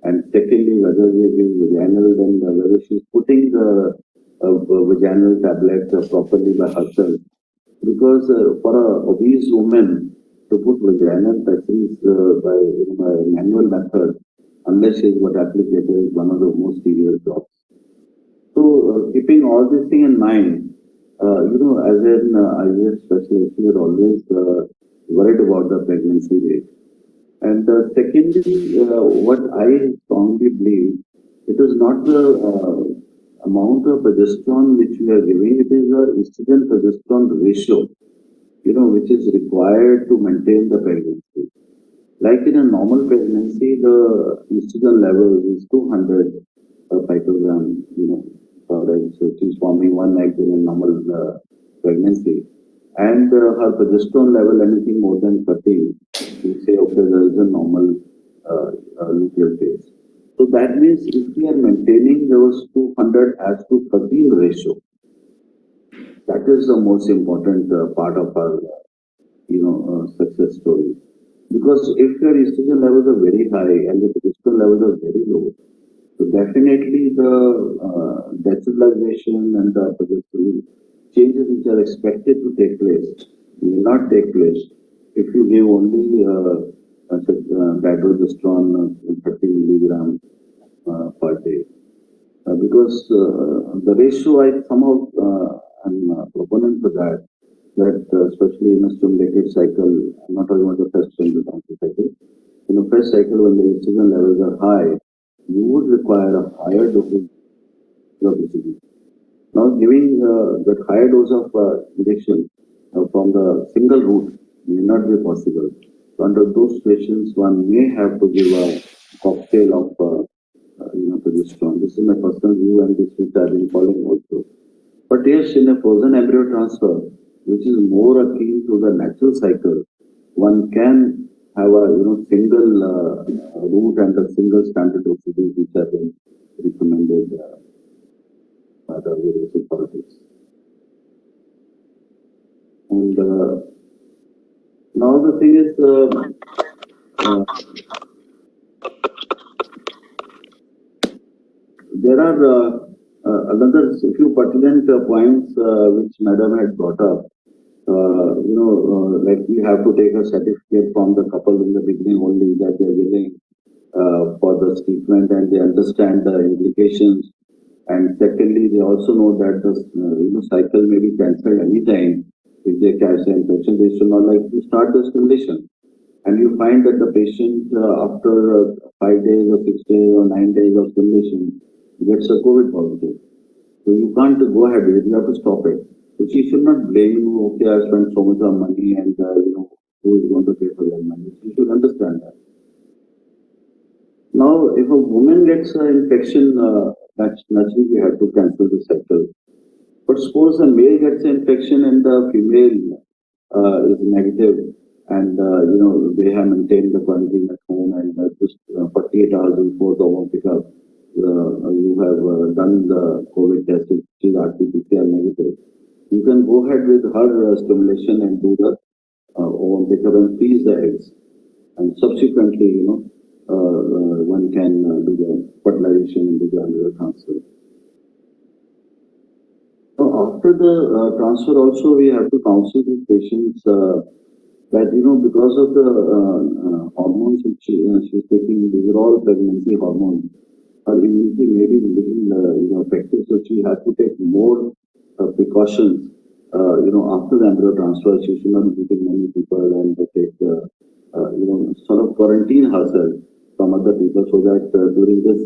And secondly, whether we give vaginal, then whether she's putting the vaginal tablet properly by herself. Because for a obese woman to put vaginal patches by manual method, unless she's got applicator, is one of the most serious jobs. So, keeping all this thing in mind, as an IVF specialist, we are always worried about the pregnancy rate. And secondly, what I strongly believe, it is not the amount of progesterone which we are giving, it is the estrogen progesterone ratio, which is required to maintain the pregnancy. Like in a normal pregnancy, the estrogen level is 200 picogram, so it is forming 1 egg in a normal pregnancy. and her progesterone level anything more than 30, we say, okay, there is a normal luteal phase. So that means if we are maintaining those 200 as to 13 ratio, that is the most important part of our, success story. Because if your estrogen levels are very high and the progesterone levels are very low, so definitely the destabilization and the progesterone changes which are expected to take place will not take place if you give only dydrogesterone 30 milligram per day. Because the ratio, I somehow am a proponent for that, especially in a stimulated cycle, I'm not talking about the first cycle. In the first cycle, when the estrogen levels are high, you would require a higher dosage of estrogen. Now, giving that higher dose of injection from the single route may not be possible. So under those situations, one may have to give a cocktail of progesterone. This is my personal view, and this which I've been following also. But yes, in a frozen embryo transfer, which is more akin to the natural cycle, one can have a single route and a single standard dosages which have been recommended by the various authorities. And now the thing is, there are another few pertinent points which Madam had brought up. Like we have to take a certificate from the couple in the beginning only that they're willing for the treatment and they understand the implications. And secondly, they also know that the cycle may be cancelled anytime if they catch the infection. They should not like to start the stimulation. And you find that the patient after 5 days or 6 days or 9 days of stimulation gets a COVID positive. So you can't go ahead with it. You have to stop it. So she should not blame you. Okay, I spent so much of money, and who is going to pay for that money? She should understand that. Now, if a woman gets an infection, naturally we have to cancel the cycle. But suppose a male gets an infection and the female is negative, and they have maintained the quarantine at home, and just 48 hours before the home pickup, you have done the COVID test, which is RT-PCR negative. You can go ahead with her stimulation and do the home pickup and freeze the eggs, and subsequently, one can do the fertilization and do the embryo transfer. So after the transfer, also we have to counsel these patients that because of the hormones which she's taking, these are all pregnancy hormones. Her immunity may be little affected, so she has to take more precautions. After the embryo transfer, she should not be meeting many people and take sort of quarantine herself from other people, so that during this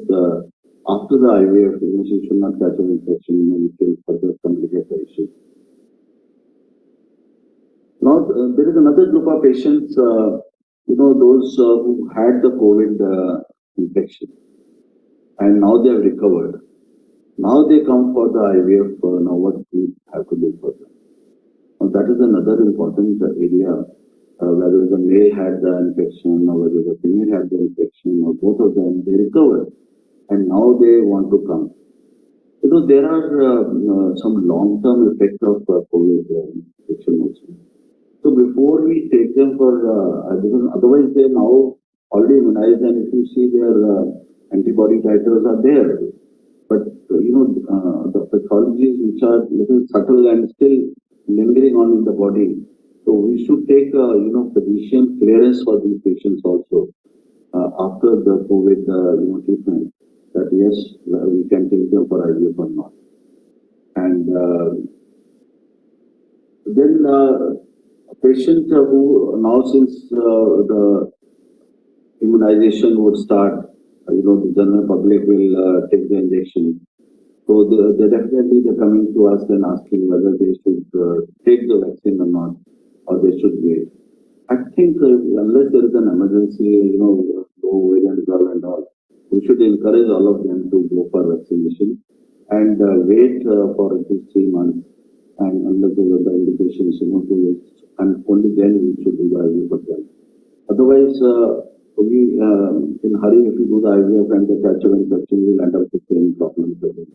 after the IVF, she should not catch an infection, which will further complicate the issue. Now, there is another group of patients, those who had the COVID infection, and now they have recovered. Now they come for the IVF. Now, what we have to do for them? Now, that is another important area. Whether the male had the infection or whether the female had the infection or both of them, they recovered, and now they want to come. There are some long-term effects of COVID infection also. So before we take them for, because otherwise they are now already immunized, and if you see their antibody titers are there, but the pathologies which are little subtle and still lingering on in the body. So we should take physician clearance for these patients also after the COVID treatment. That yes, we can take them for IVF or not. And then a patient who now, since the immunization would start, the general public will take the injection. So they're coming to us and asking whether they should take the vaccine or not, or they should wait. I think unless there is an emergency, low variant girl and all, we should encourage all of them to go for vaccination and wait for at least 3 months and unless there are the indications, to wait, and only then we should do the IVF for them. Otherwise, we in hurry if we do the IVF and the catch-up infection, we'll end up with the same problems again.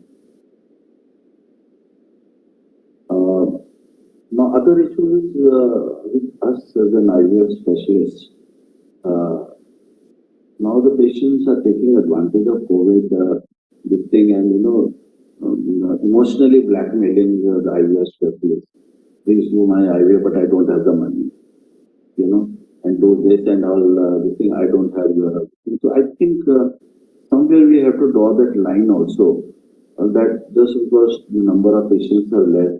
Now, other issues with us as an IVF specialist. Now the patients are taking advantage of COVID, this thing, and emotionally blackmailing the IVF specialist. Please do my IVF, but I don't have the money, and do this and all this thing. I don't have your. So I think somewhere we have to draw that line also. That just because the number of patients are less,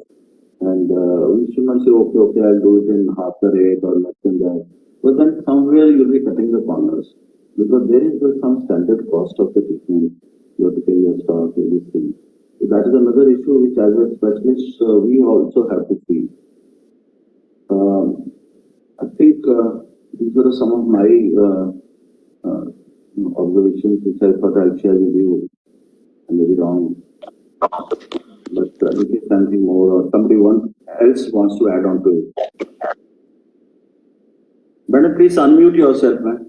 and we should not say, okay, I'll do it in half the rate or less than that. But then somewhere you'll be cutting the corners, because there is some standard cost of the treatment. You have to pay your staff, everything. So that is another issue which, as a specialist, we also have to see. I think these are some of my observations which I thought I'll share with you. I may be wrong, but if there's something more or somebody else wants to add on to it. Madam, please unmute yourself, ma'am.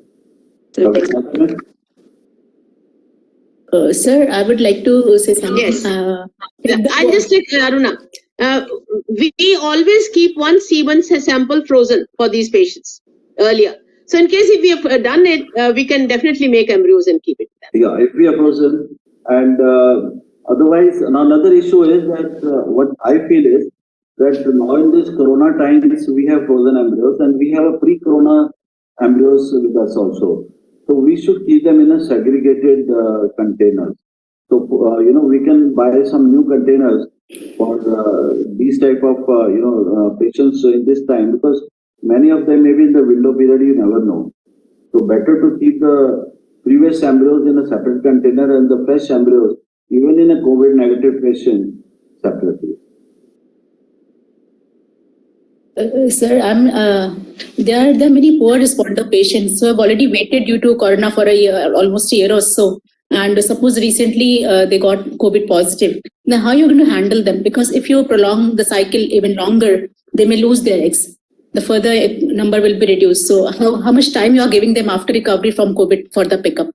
Sir, I would like to say something. Yes. I'll just take Aruna. We always keep one semen sample frozen for these patients earlier. So in case if we have done it, we can definitely make embryos and keep it there. Yeah, if we are frozen. And otherwise, another issue is that what I feel is that now in this corona times, we have frozen embryos and we have a pre-corona embryos with us also. So we should keep them in a segregated containers. So, we can buy some new containers for these type of, patients in this time, because many of them maybe in the window period, you never know. So better to keep the previous embryos in a separate container and the fresh embryos, even in a COVID negative patient, separately. Sir, there are many poor responder patients who have already waited due to corona for a year, almost a year or so. And suppose recently they got COVID positive. Now, how are you going to handle them? Because if you prolong the cycle even longer, they may lose their eggs. The further number will be reduced. So how much time you are giving them after recovery from COVID for the pickup?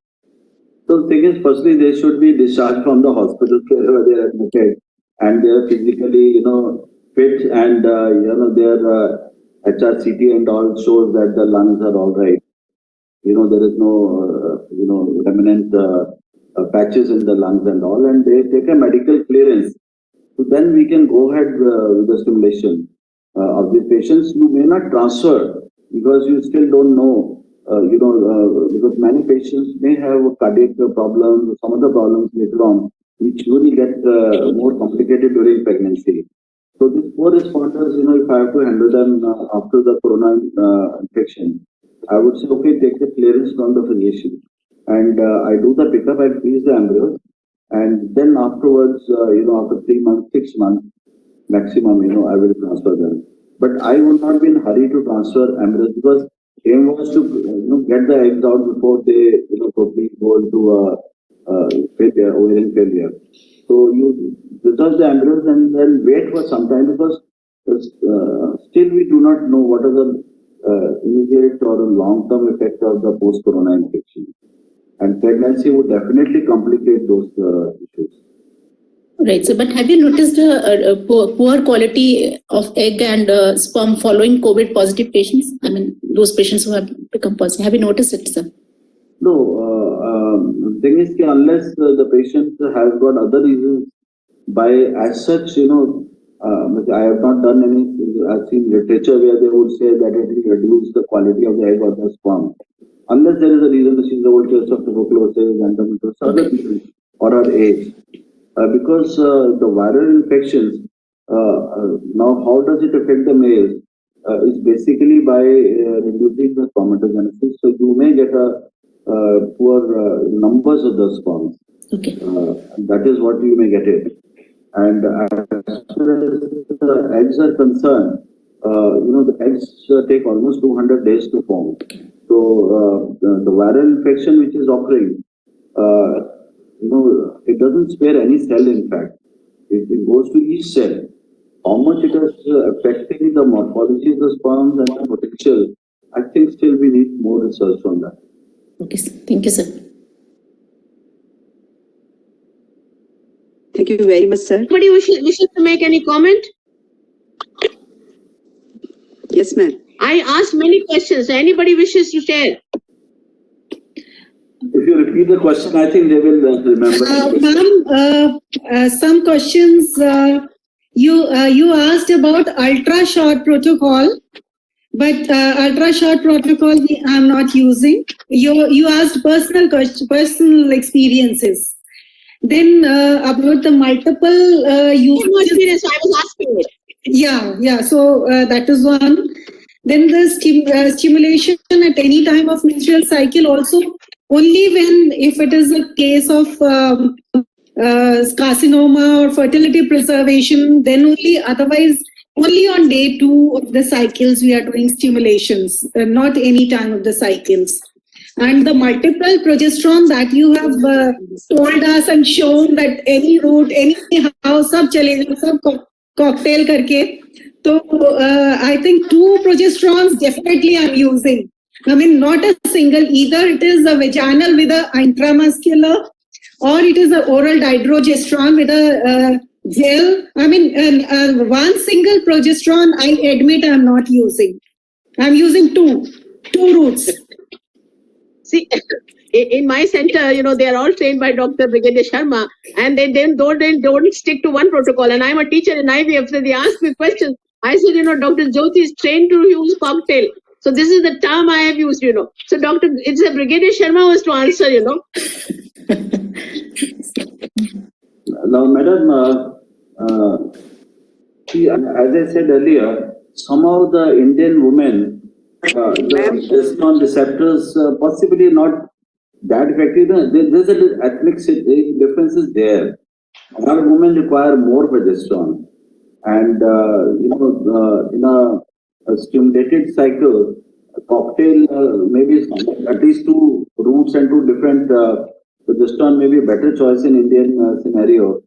So the thing is, firstly, they should be discharged from the hospital wherever they are admitted, and they are physically, fit, and their HRCT and all shows that the lungs are all right. There is no remnant patches in the lungs and all, and they take a medical clearance. So then we can go ahead with the stimulation of the patients. You may not transfer because you still don't know. Because many patients may have cardiac problems, some other problems later on, which really get more complicated during pregnancy. So these poor responders, if I have to handle them after the corona infection, I would say, okay, take the clearance from the physician, and I do the pickup, I freeze the embryos, and then afterwards, after 3 months, 6 months maximum, I will transfer them. But I would not be in a hurry to transfer embryos, because aim was to get the eggs out before they probably go into ovarian failure. So you discharge the embryos and then wait for some time, because still we do not know what are the immediate or long-term effect of the post-corona infection. And pregnancy would definitely complicate those issues. Right. So, but have you noticed a poor quality of egg and sperm following COVID positive patients? I mean, those patients who have become positive. Have you noticed it, sir? No. The thing is, unless the patient has got other reasons, by as such, I have not done any. I've seen literature where they would say that it will reduce the quality of the egg or the sperm. Unless there is a reason, this is the old case of tuberculosis, endometriosis, other reasons, or her age. Because the viral infections, now how does it affect the males? Is basically by reducing the spermatogenesis. So you may get a poor numbers of the sperms. Okay. That is what you may get it. And as far as the eggs are concerned, the eggs take almost 200 days to form. So the viral infection which is occurring, it doesn't spare any cell. In fact, it goes to each cell how much it is affecting the morphology of the sperms and the potential, I think still we need more research on that. Okay, sir. Thank you, sir. Thank you very much, sir. Anybody wishes to make any comment? Yes, ma'am. I asked many questions. So anybody wishes to share? If you repeat the question, I think they will remember. Ma'am, some questions you asked about ultra short protocol, but ultra short protocol I am not using. You asked personal experiences. Then about the multiple No uses. experience, I was asking it. Yeah. So that is one. Then the stimulation at any time of menstrual cycle also only when if it is a case of carcinoma or fertility preservation, then only. Otherwise, only on day 2 of the cycles we are doing stimulations, not any time of the cycles. And the multiple progesterone that you have told us and shown that any route, anyhow, sab chalega, sab cocktail karke. So I think 2 progesterones definitely I'm using. I mean, not a single, either it is a vaginal with a intramuscular or it is an oral dihydrogesterone with a gel. I mean, one single progesterone, I admit I'm not using. I'm using two routes. See, in my center, they are all trained by Dr. Brigadier Sharma, and they don't stick to one protocol. And I'm a teacher in IVF, so they ask me questions. I said, Dr. Jyoti is trained to use cocktail. So this is the term I have used, So it's a Brigadier Sharma was to answer, Now, madam, see, as I said earlier, some of the Indian women, the testosterone receptors possibly not that effective. There's an ethnic differences there. A lot of women require more progesterone, and in a stimulated cycle, a cocktail maybe at least 2 routes and 2 different progesterone may be a better choice in Indian scenario.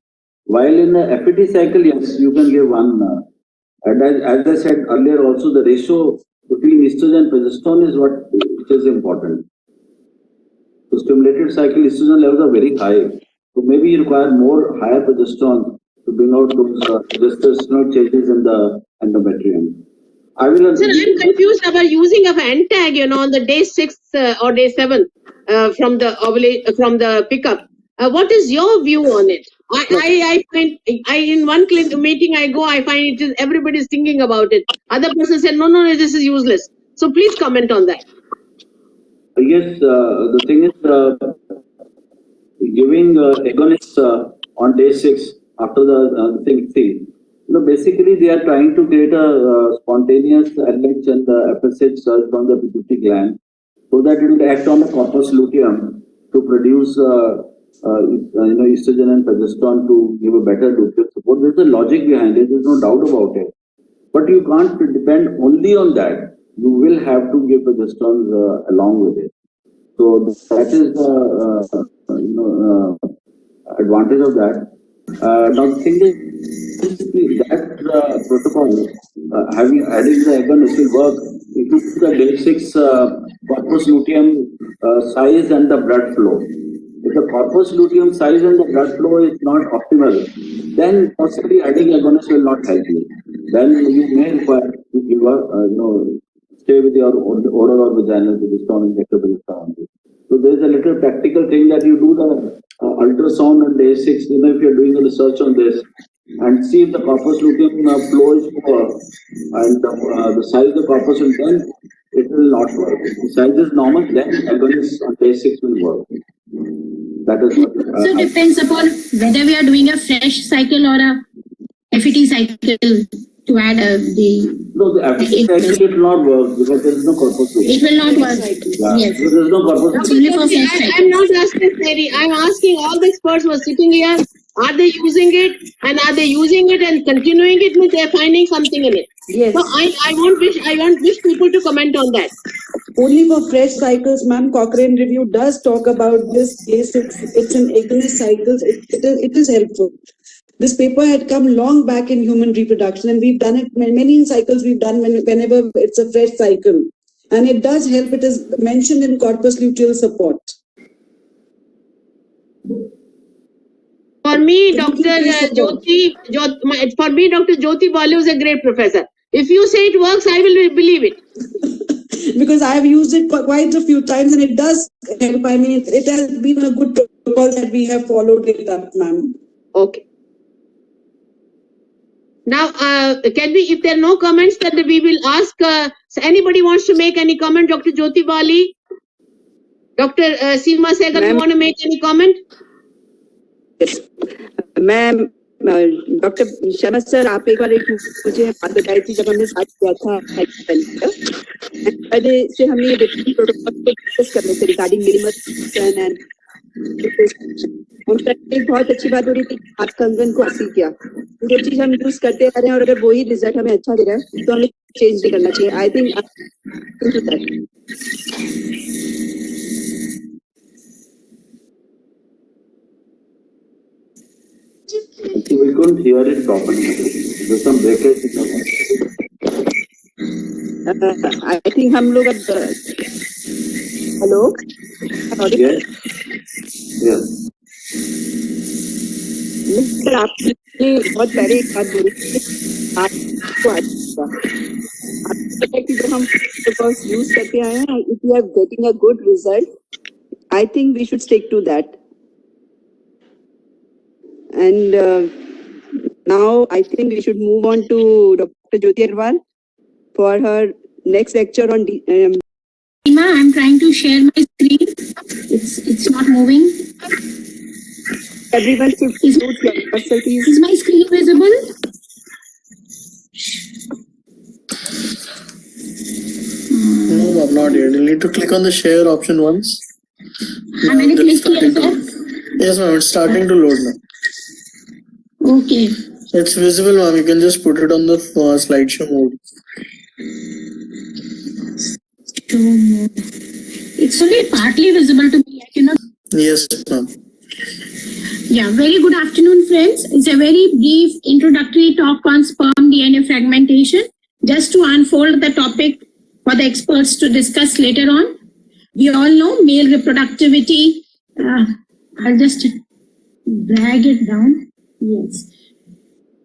While in the FET cycle, yes, you can give one. And as I said earlier, also the ratio between estrogen and progesterone is which is important. So stimulated cycle estrogen levels are very high. So maybe you require higher progesterone to bring out those progesterone changes in the endometrium. Sir, I'm confused about using of Antag, on the day 6 or day 7 from the pickup. What is your view on it? I find in one meeting I go, I find everybody's thinking about it. Other person said, no, this is useless. So please comment on that. Yes, the thing is giving agonists on day 6 after the thing 3. Basically they are trying to create a spontaneous LH and FSH surge from the pituitary gland, so that it will act on the corpus luteum to produce estrogen and progesterone to give a better luteal support. There's a logic behind it. There's no doubt about it. But you can't depend only on that. You will have to give progesterone along with it. So that is the advantage of that. Now the thing is that protocol, adding the agonist will work if you put the day 6 corpus luteum size and the blood flow. If the corpus luteum size and the blood flow is not optimal, then possibly adding agonist will not help you. Then you may require to give stay with your oral or vaginal progesterone injectable. So there's a little practical thing that you do the ultrasound on day 6. If you're doing a research on this, and see if the corpus luteum flow is poor and the size of the corpus, and then it will not work. If the size is normal, then agonist on day 6 will work. That is what. So depends upon whether we are doing a fresh cycle or a FET cycle to add No, the FET cycle will not work because there is no corpus luteum. It will not work. Yeah, Yes. because there is no corpus luteum. Only for fresh cycle. I'm not asking Terry. I'm asking all the experts who are sitting here. Are they using it? And are they using it and continuing it? Means they're finding something in it. Yes. So I want wish people to comment on that. Only for fresh cycles, ma'am. Cochrane review does talk about this. It's in agonist cycles. It is helpful. This paper had come long back in human reproduction, and we've done it many cycles. We've done whenever it's a fresh cycle, and it does help. It is mentioned in corpus luteal support. For me, Dr. Jyoti Balu is a great professor. If you say it works, I will believe it. Because I have used it quite a few times, and it does help. I mean, it has been a good protocol that we have followed it up, ma'am. Okay. Now, can we, if there are no comments, then we will ask, so anybody wants to make any comment? Dr. Jyoti Bali? Dr. Seema Sehgal, you want to make any comment? Yes. Ma'am doctor Sharma sir, आप एक बार मुझे बात बताई थी जब हमने साथ किया था पहले से हमने ये डिफरेंट प्रोटोकॉल को डिस्कस कर रहे थे रिगार्डिंग मिनिमम एंड एक बहुत अच्छी बात हो रही थी आप कंगन को हासिल किया, जो चीज हम यूज करते आ रहे हैं और अगर वही रिजल्ट हमें अच्छा दे रहा है तो हमें चेंज नहीं करना चाहिए. I think We couldn't hear it properly. There's some breakage in the voice. I think हम लोग अब हेलो Yes. Yes. सर आपने बहुत पहले एक बात बोली थी आपको अच्छा कि जब हम प्रोटोकॉल्स यूज करते आए हैं if you are getting a good result I think we should stick to that. And now I think we should move on to Dr. Jyoti Agarwal for her next lecture on Seema, I'm trying to share my screen. It's not moving. everyone should mute yourself, please. Is my screen visible? No, ma'am, not yet. You need to click on the share option once. मैंने Now click किया sir. Yes, ma'am. It's starting to load now. Okay. It's visible, ma'am. You can just put it on the slideshow mode. It's only partly visible to me. I cannot. Yes, ma'am. Yeah, very good afternoon, friends. It's a very brief introductory talk on sperm DNA fragmentation, just to unfold the topic for the experts to discuss later on. We all know male reproductivity. I'll just drag it down. Yes.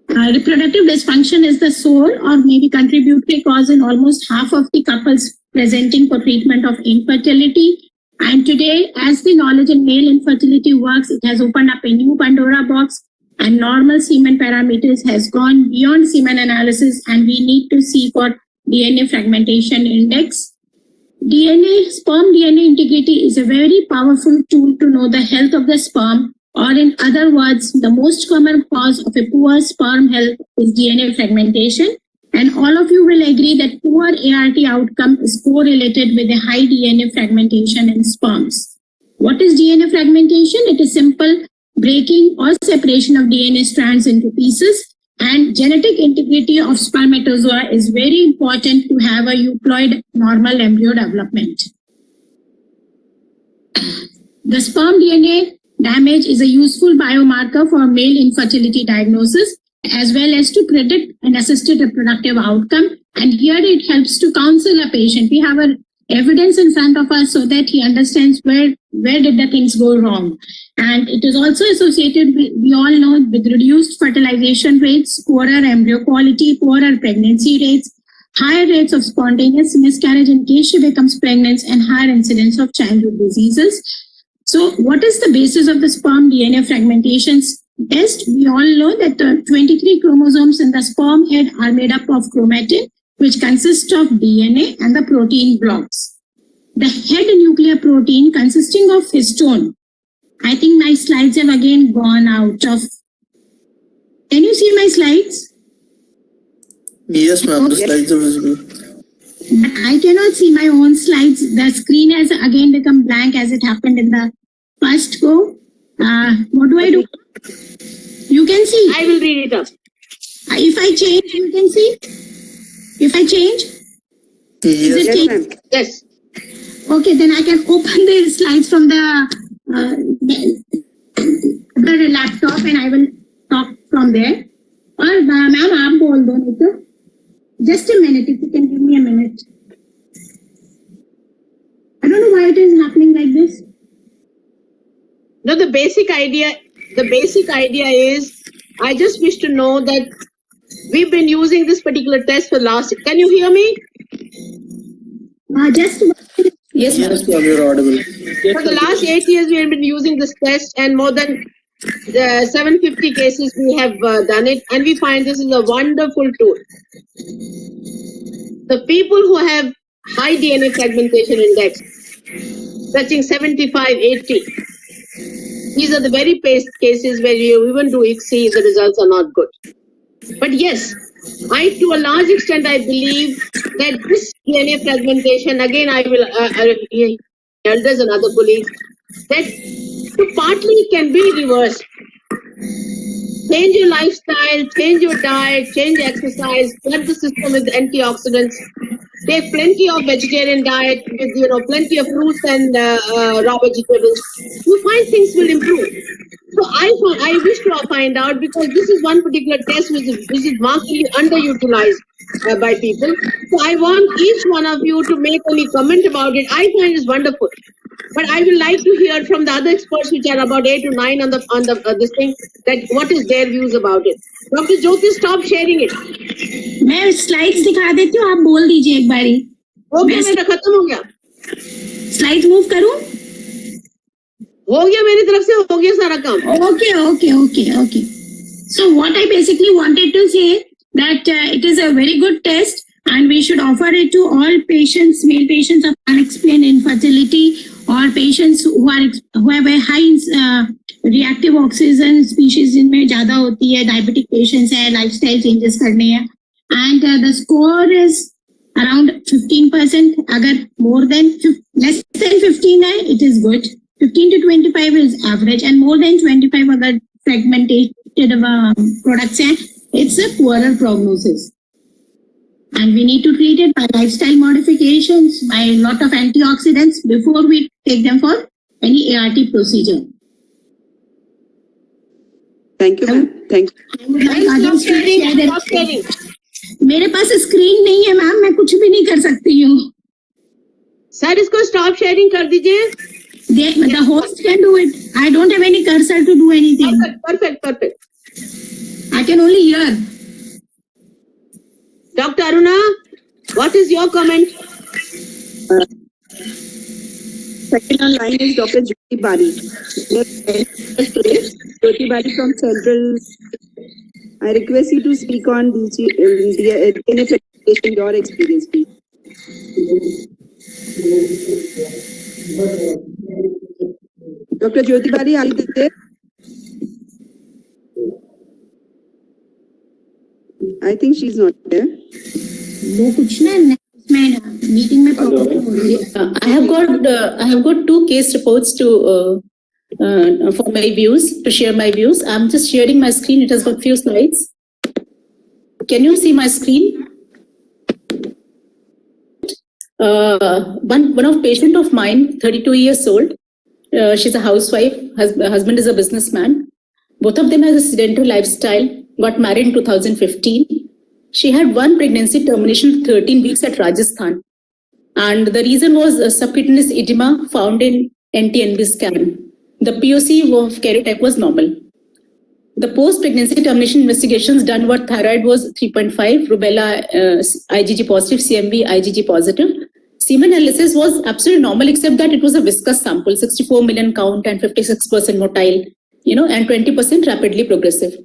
Reproductive dysfunction is the sole or maybe contributory cause in almost half of the couples presenting for treatment of infertility. And today, as the knowledge in male infertility works, it has opened up a new Pandora box, and normal semen parameters has gone beyond semen analysis, and we need to see for DNA fragmentation index. Sperm DNA integrity is a very powerful tool to know the health of the sperm, or in other words, the most common cause of a poor sperm health is DNA fragmentation. And all of you will agree that poor ART outcome is correlated with a high DNA fragmentation in sperms. What is DNA fragmentation? It is simple breaking or separation of DNA strands into pieces. And genetic integrity of spermatozoa is very important to have a euploid normal embryo development. The sperm DNA damage is a useful biomarker for male infertility diagnosis, as well as to predict an assisted reproductive outcome. And here it helps to counsel a patient. We have evidence in front of us so that he understands where did the things go wrong. And it is also associated with, we all know, with reduced fertilization rates, poorer embryo quality, poorer pregnancy rates, higher rates of spontaneous miscarriage in case she becomes pregnant, and higher incidence of childhood diseases. So what is the basis of the sperm DNA fragmentation test? We all know that 23 chromosomes in the sperm head are made up of chromatin, which consists of DNA and the protein blocks. The head nuclear protein consisting of histone. I think my slides have again gone out of. Can you see my slides? Yes, ma'am. The slides are visible. But I cannot see my own slides. The screen has again become blank as it happened in the first go. What do I do? You can see. I will read it up. If I change, you can see. If I change, is it Yes, change? ma'am. Yes. Okay, then I can open the slides from the laptop and I will talk from दो. Just a minute, if you can give me a minute. I don't know why it is happening like this. No, the basic idea is, I just wish to know that we've been using this particular test for last, can you hear me? Just Yes, ma'am. Yes, ma'am, you're audible. For the last 8 years, we have been using this test, and more than 750 cases we have done it, and we find this is a wonderful tool. The people who have high DNA fragmentation index, touching 75, 80, these are the very cases where you even do see the results are not good. But yes, to a large extent, I believe that this DNA fragmentation, again, I will, elders and other colleagues, that partly can be reversed. Change your lifestyle, change your diet, change exercise, flood the system with antioxidants, take plenty of vegetarian diet with, plenty of fruits and raw vegetables. You find things will improve. So I wish to find out, because this is one particular test which is markedly underutilized by people. So I want each one of you to make any comment about it. I find it wonderful. But I will like to hear from the other experts, which are about 8 to 9 on the this thing, that what is their views about it. Dr. Jyoti, stop sharing it. मैं slides दिखा देती हूँ, आप बोल दीजिए एक बारी. Okay, मेरा खत्म हो गया. स्लाइड्स मूव करूँ? हो गया मेरी तरफ से, हो गया सारा काम. Okay. So what I basically wanted to say that it is a very good test and we should offer it to all patients, male patients of unexplained infertility or patients who have a high reactive oxygen species जिनमें ज़्यादा होती है, diabetic patients है, lifestyle changes करने हैं, and the score is around 15%. अगर more than less than 15 है, it is good. 15 to 25 is average, and more than 25 other fragmented products हैं, it's a poorer prognosis. And we need to treat it by lifestyle modifications, by a lot of antioxidants before we take them for any ART procedure. Thank you, ma'am. Thank you. I would like others to share their Stop sharing. मेरे पास screen नहीं है ma'am, मैं कुछ भी नहीं कर सकती हूँ. सर इसको स्टॉप शेयरिंग कर दीजिए. The host can do it. I don't have any cursor to do anything. Perfect. I can only hear. Dr. Aruna, what is your comment? Second on line is Dr. Jyoti Bari. Jyoti Bari from Central. I request you to speak on DNA fragmentation, your experience, please. Dr. Jyoti Bari, are you there? I think she's not there. वो कुछ ना meeting में problem हो रही है. I have got 2 case reports to for my views, to share my views. I'm just sharing my screen. It has got few slides. Can you see my screen? One of patient of mine, 32 years old. She's a housewife. Husband is a businessman. Both of them have a sedentary lifestyle. Got married in 2015. She had one pregnancy termination 13 weeks at Rajasthan. And the reason was subcutaneous edema found in NT-NB scan. The POC of karyotype was normal. The post-pregnancy termination investigations done were thyroid was 3.5, rubella IgG positive, CMV IgG positive. Semen analysis was absolutely normal, except that it was a viscous sample, 64 million count and 56% motile, and 20% rapidly progressive.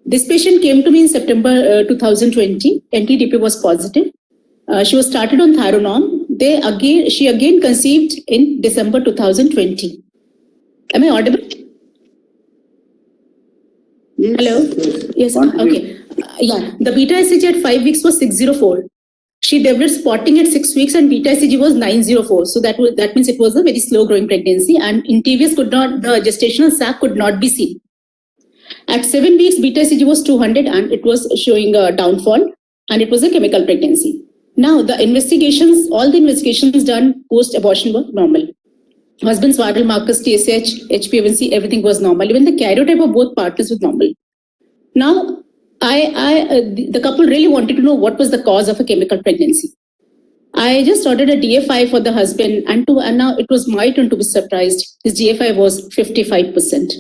This patient came to me in September 2020. NT-DP was positive. She was started on Thyronorm. She again conceived in December 2020. Am I audible? Yes. Hello? Yes, okay. The beta HCG at 5 weeks was 604. She developed spotting at 6 weeks and beta HCG was 904. So that means it was a very slow growing pregnancy, and in TVS the gestational sac could not be seen. At 7 weeks, beta HCG was 200 and it was showing a downfall, and it was a chemical pregnancy. Now, all the investigations done post-abortion were normal. Husband's viral markers, TSH, HbA1c, everything was normal. Even the karyotype of both partners was normal. Now, the couple really wanted to know what was the cause of a chemical pregnancy. I just ordered a DFI for the husband, and now it was my turn to be surprised. His DFI was 55%.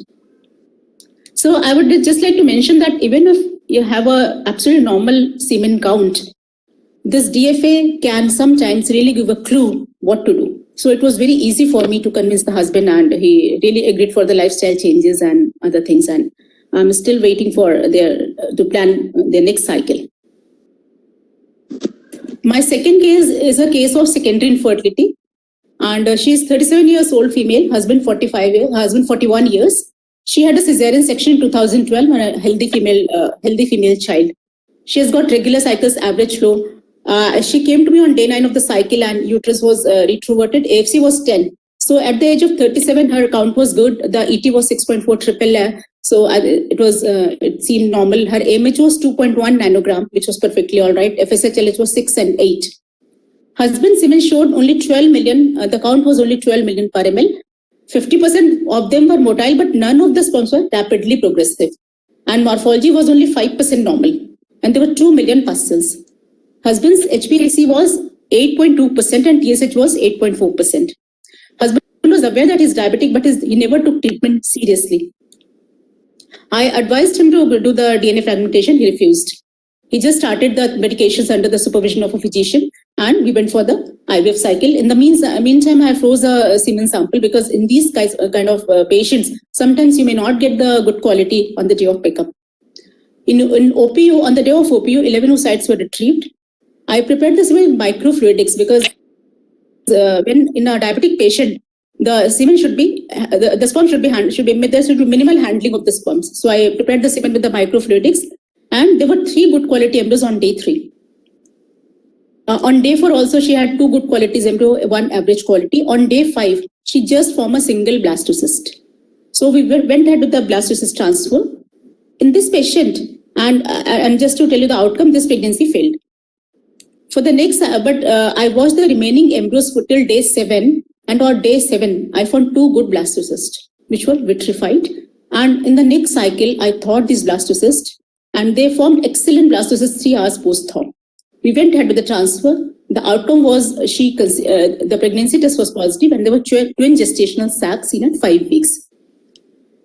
So I would just like to mention that even if you have a absolutely normal semen count, this DFA can sometimes really give a clue what to do. So it was very easy for me to convince the husband, and he really agreed for the lifestyle changes and other things. And I'm still waiting for to plan their next cycle. My second case is a case of secondary infertility, and she is 37 years old female, husband 41 years. She had a cesarean section in 2012 and a healthy female child. She has got regular cycles, average flow. She came to me on day 9 of the cycle, and uterus was retroverted. AFC was 10. So at the age of 37, her count was good. The ET was 6.4 triple. So it seemed normal. Her AMH was 2.1 nanogram, which was perfectly all right. FSH/LH was 6 and 8. Husband's semen showed only 12 million. The count was only 12 million per ml. 50% of them were motile, but none of the sperms were rapidly progressive. And morphology was only 5% normal. And there were 2 million pus cells. Husband's HPLC was 8.2% and TSH was 8.4%. Husband was aware that he's diabetic, but he never took treatment seriously. I advised him to do the DNA fragmentation. He refused. He just started the medications under the supervision of a physician, and we went for the IVF cycle. In the meantime, I froze a semen sample, because in these kind of patients, sometimes you may not get the good quality on the day of pickup. In OPU, on the day of OPU, 11 oocytes were retrieved. I prepared the semen with microfluidics, because when in a diabetic patient, the semen should be, the sperm should be there should be minimal handling of the sperms. So I prepared the semen with the microfluidics, and there were 3 good quality embryos on day 3. On day 4 also, she had 2 good qualities embryo, 1 average quality. On day 5, she just formed a single blastocyst. So we went ahead with the blastocyst transfer. In this patient, and just to tell you the outcome, this pregnancy failed. For the next, I watched the remaining embryos till day 7, and on day 7, I found 2 good blastocysts, which were vitrified. And in the next cycle, I thawed these blastocysts, and they formed excellent blastocysts 3 hours post-thaw. We went ahead with the transfer. The outcome was the pregnancy test was positive, and there were twin gestational sacs seen at 5 weeks.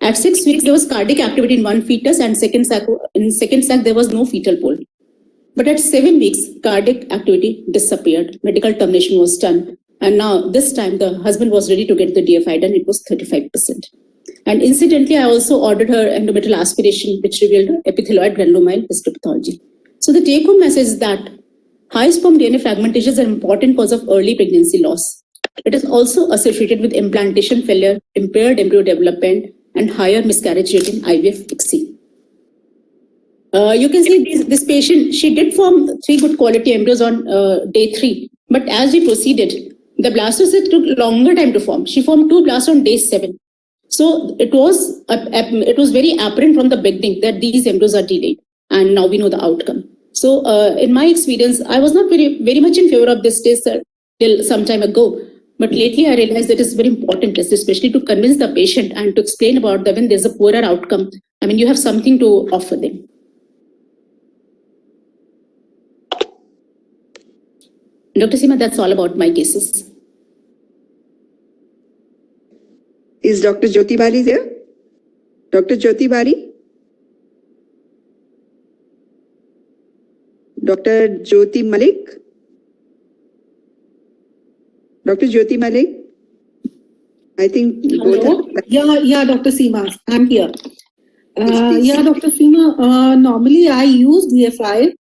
At 6 weeks, there was cardiac activity in 1 fetus, and in second sac, there was no fetal pole. But at 7 weeks, cardiac activity disappeared. Medical termination was done. And now this time the husband was ready to get the DFI done. It was 35%. And incidentally, I also ordered her endometrial aspiration, which revealed epithelioid granulomyle histopathology. So the take-home message is that high sperm DNA fragmentation is an important cause of early pregnancy loss. It is also associated with implantation failure, impaired embryo development, and higher miscarriage rate in IVF-ICSI. You can see this patient, she did form 3 good quality embryos on day 3. But as we proceeded, the blastocyst took longer time to form. She formed 2 blasts on day 7. So it was very apparent from the beginning that these embryos are delayed. And now we know the outcome. So in my experience, I was not very much in favor of this test till some time ago. But lately I realized that it's very important test, especially to convince the patient and to explain about that when there's a poorer outcome. I mean, you have something to offer them. Dr. Seema, that's all about my cases. Is Dr. Jyoti Bari there? Dr. Jyoti Bari? Dr. Jyoti Malik? Dr. Jyoti Malik? I think both Hello? are... Yeah, Dr. Seema, I'm here. Please. Yeah, Dr. Seema, normally I use DFI,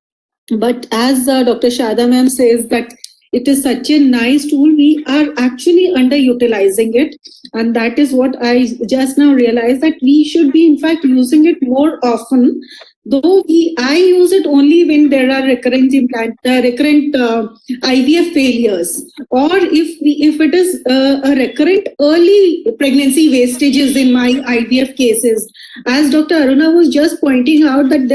but as Dr. Shada ma'am says that it is such a nice tool, we are actually underutilizing it. And that is what I just now realized, that we should be in fact using it more often. Though I use it only when there are recurrent IVF failures, or if it is a recurrent early pregnancy wastages in my IVF cases. As Dr. Aruna was just pointing out that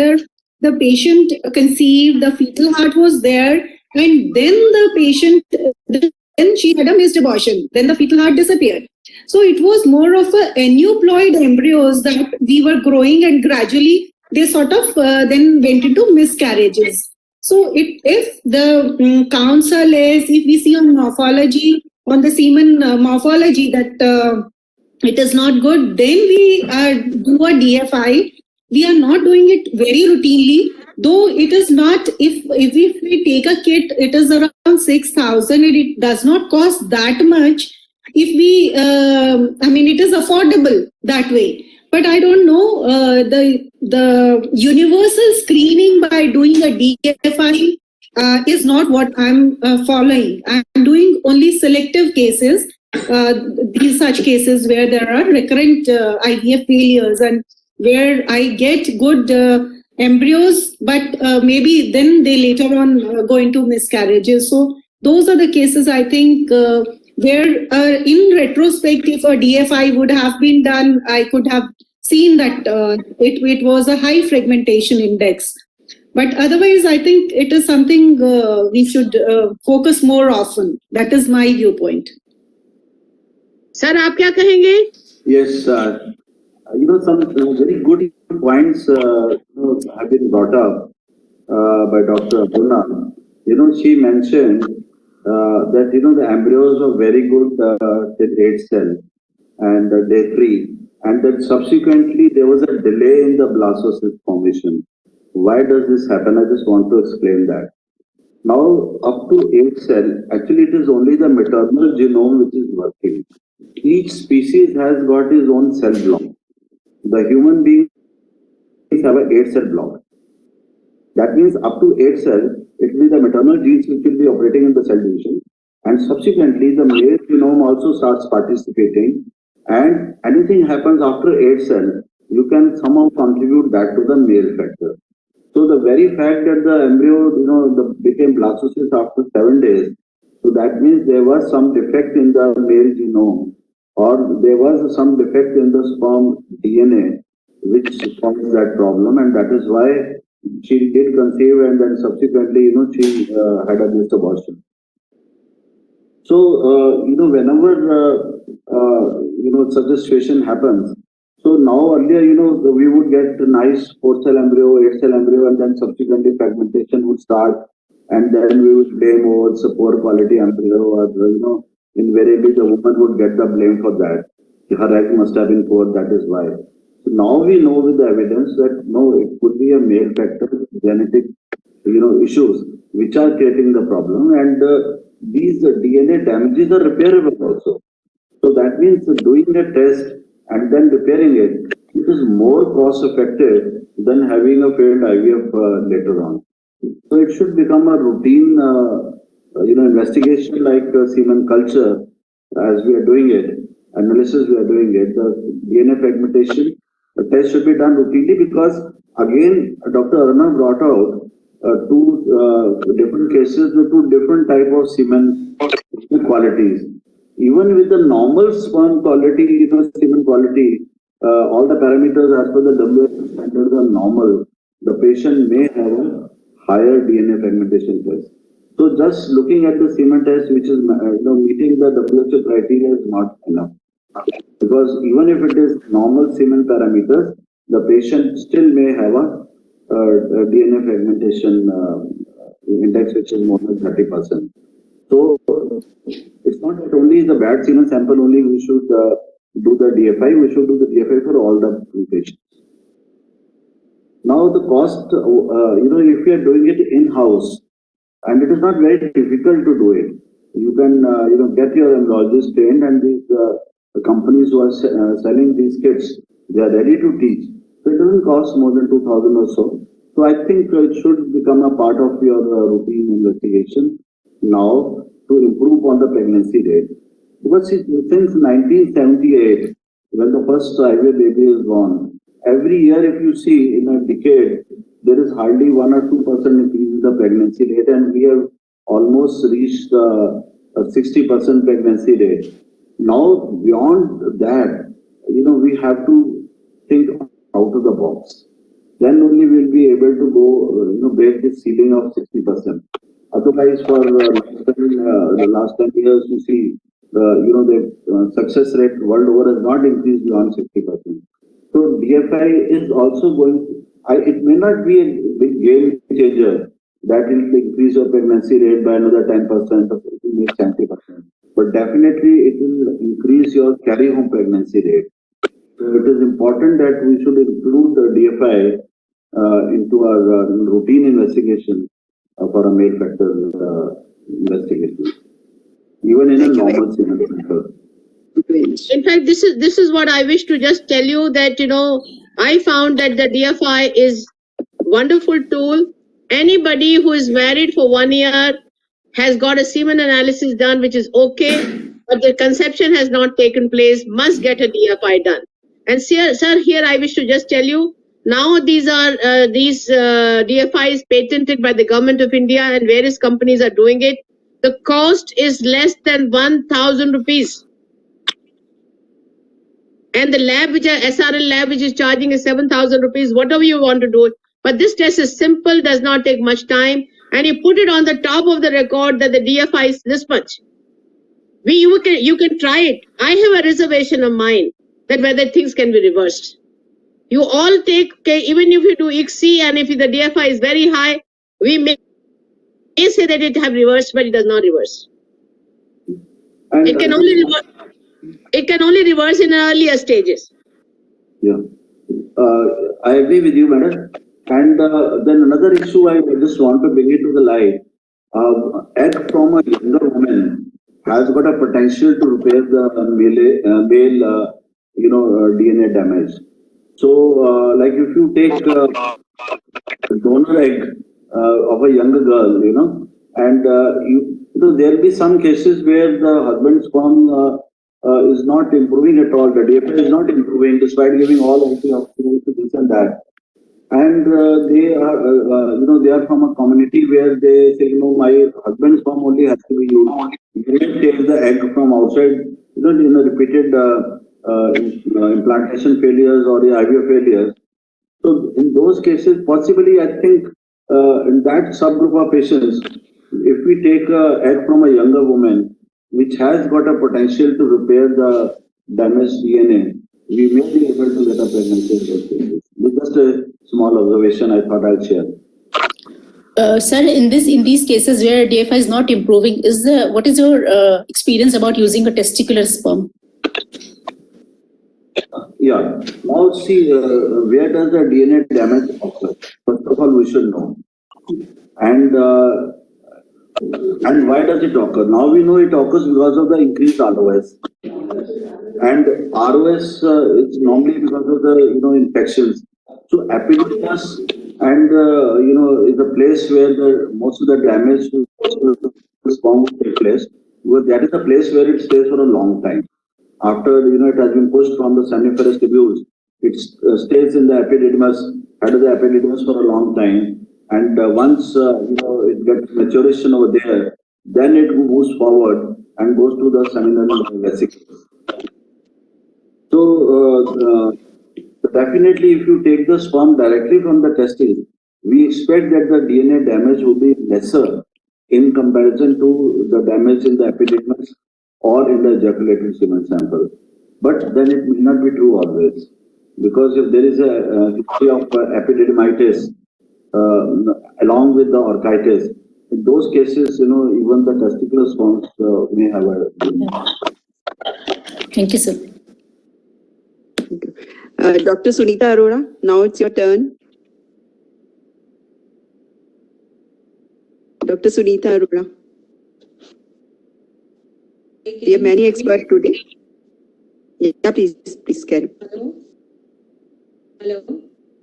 the patient conceived, the fetal heart was there, and then the patient, then she had a missed abortion, then the fetal heart disappeared. So it was more of a aneuploid embryos that we were growing, and gradually they sort of then went into miscarriages. So if the counsel is, if we see on morphology, on the semen morphology that it is not good, then we do a DFI. We are not doing it very routinely, though it is not, if we take a kit, it is around 6,000 and it does not cost that much. If we, it is affordable that way. But I don't know, the universal screening by doing a DFI is not what I'm following. I'm doing only selective cases, these such cases where there are recurrent IVF failures and where I get good embryos, but maybe then they later on go into miscarriages. So those are the cases I think where in retrospect, if a DFI would have been done, I could have seen that it was a high fragmentation index. But otherwise, I think it is something we should focus more often. That is my viewpoint. Sir, आप क्या कहेंगे? Yes, some very good points have been brought up by Dr. Abdullah. She mentioned that the embryos are very good till 8 cell and day 3, and that subsequently there was a delay in the blastocyst formation. Why does this happen? I just want to explain that. Now, up to 8 cell, actually it is only the maternal genome which is working. Each species has got its own cell block. The human beings have an 8 cell block. That means up to 8 cell, it will be the maternal genes which will be operating in the cell division. And subsequently, the male genome also starts participating. And anything happens after 8 cell, you can somehow contribute that to the male factor. So the very fact that the embryo, became blastocyst after 7 days, so that means there was some defect in the male genome, or there was some defect in the sperm DNA, which caused that problem, and that is why she did conceive, and then subsequently, she had a missed abortion. So, whenever such a situation happens, so now earlier, we would get a nice 4 cell embryo, 8 cell embryo, and then subsequently fragmentation would start, and then we would blame it's a poor quality embryo, or invariably the woman would get the blame for that. Her egg must have been poor, that is why. So now we know with the evidence that no, it could be a male factor, genetic, issues which are creating the problem, and these DNA damages are repairable also. So that means doing a test and then repairing it is more cost effective than having a failed IVF later on. So it should become a routine, investigation like semen culture, as we are doing it, analysis we are doing it, the DNA fragmentation, the test should be done routinely, because again, Dr. Aruna brought out two different cases with 2 different type of semen qualities. Even with the normal sperm quality, semen quality, all the parameters as per the WHO standards are normal. The patient may have a higher DNA fragmentation test. So just looking at the semen test, which is meeting the WHO criteria, is not enough. Because even if it is normal semen parameters, the patient still may have a DNA fragmentation index which is more than 30%. So it's not that only the bad semen sample only we should do the DFI, we should do the DFI for all the patients. Now the cost, if you are doing it in-house, and it is not very difficult to do it, you can, get your embryologist trained, and these companies who are selling these kits, they are ready to teach. So it doesn't cost more than 2,000 or so. So I think it should become a part of your routine investigation now to improve on the pregnancy rate. Because since 1978, when the first IVF baby is born, every year if you see in a decade, there is hardly 1 or 2% increase in the pregnancy rate, and we have almost reached the 60% pregnancy rate. Now, beyond that, we have to think out of the box. Then only we'll be able to go, break the ceiling of 60%. Otherwise, for the last 10 years, you see, the success rate world over has not increased beyond 60%. So DFI is also going it may not be a big game changer that will increase your pregnancy rate by another 10% or it will make 70%. But definitely it will increase your carry home pregnancy rate. So it is important that we should include the DFI into our routine investigation for a male factor investigation, even in a Thank you very normal semen cycle. In fact, this is what I wish to just tell you, that I found that the DFI is wonderful tool. Anybody who is married for 1 year has got a semen analysis done, which is okay, but the conception has not taken place, must get a DFI done. And sir, here I wish to just tell you, now these DFIs patented by the government of India, and various companies are doing it. The cost is less than 1,000 rupees. And the lab, SRL lab, which is charging is 7,000 rupees, whatever you want to do. But this test is simple, does not take much time, and you put it on the top of the record that the DFI is this much. You can try it. I have a reservation of mine that whether things can be reversed. You all take, even if you do ICSI and if the DFI is very high, we may say that it have reversed, but it does not reverse. And, It can only reverse. It can only reverse in earlier stages. Yeah, I agree with you, madam. And then another issue I just want to bring it to the light. Egg from a younger woman has got a potential to repair the male DNA damage. So, like if you take donor egg of a younger girl, and there'll be some cases where the husband's sperm is not improving at all. The DFI is not improving despite giving all antioxidants to this and that. And they are from a community where they say, my husband's sperm only has to be used. You can take the egg from outside, in a repeated implantation failures or the IVF failures. So in those cases, possibly, I think in that subgroup of patients, if we take an egg from a younger woman, which has got a potential to repair the damaged DNA, we may be able to get a pregnancy in those cases. Just a small observation I thought I'd share. Sir, in these cases where DFI is not improving, what is your experience about using a testicular sperm? Yeah. Now see, where does the DNA damage occur? First of all, we should know. And why does it occur? Now we know it occurs because of the increased ROS. And ROS is normally because of the infections. So epididymis and is a place where most of the damage to the sperm will take place. Because that is the place where it stays for a long time. After it has been pushed from the seminiferous tubules, it stays in the epididymis, head of the epididymis for a long time. And once it gets maturation over there, then it moves forward and goes to the seminal vesicles. So definitely, if you take the sperm directly from the testes, we expect that the DNA damage will be lesser in comparison to the damage in the epididymis or in the ejaculated semen sample. But then it may not be true always, because if there is a history of epididymitis along with the orchitis, in those cases, even the testicular sperms may have a. Thank you, sir. Dr. Sunita Arora, now it's your turn. Dr. Sunita Arora. We have many experts today. Yeah, please carry. Hello.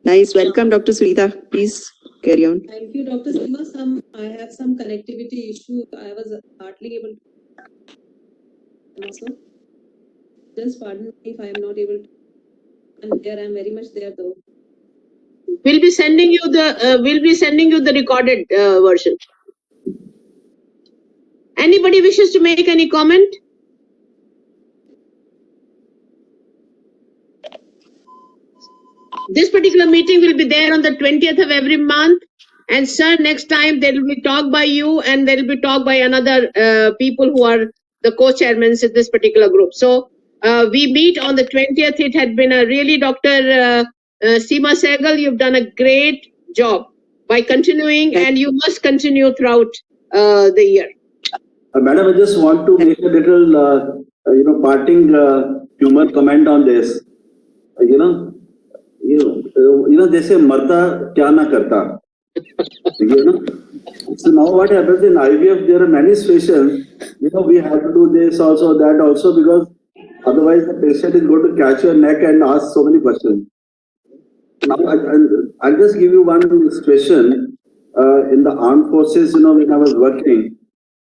Nice. Welcome, Dr. Sunita. Please carry on. Thank you, Dr. Sima. I have some connectivity issue. I was hardly able to. Also, just pardon me if I am not able to. And there I am very much there though. We'll be sending you the recorded version. Anybody wishes to make any comment? This particular meeting will be there on the 20th of every month. And sir, next time there will be talk by you and there will be talk by another people who are the co-chairmen in this particular group. So we meet on the 20th. It had been a really, Dr. Seema Sehgal, you've done a great job by continuing, and you must continue throughout the year. Madam, I just want to make a little, parting humor comment on this. They say marta kya na karta. So now what happens in IVF, there are many situations, we have to do this also, that also, because otherwise the patient is going to catch your neck and ask so many questions. Now, I'll just give you one situation. In the armed forces, when I was working,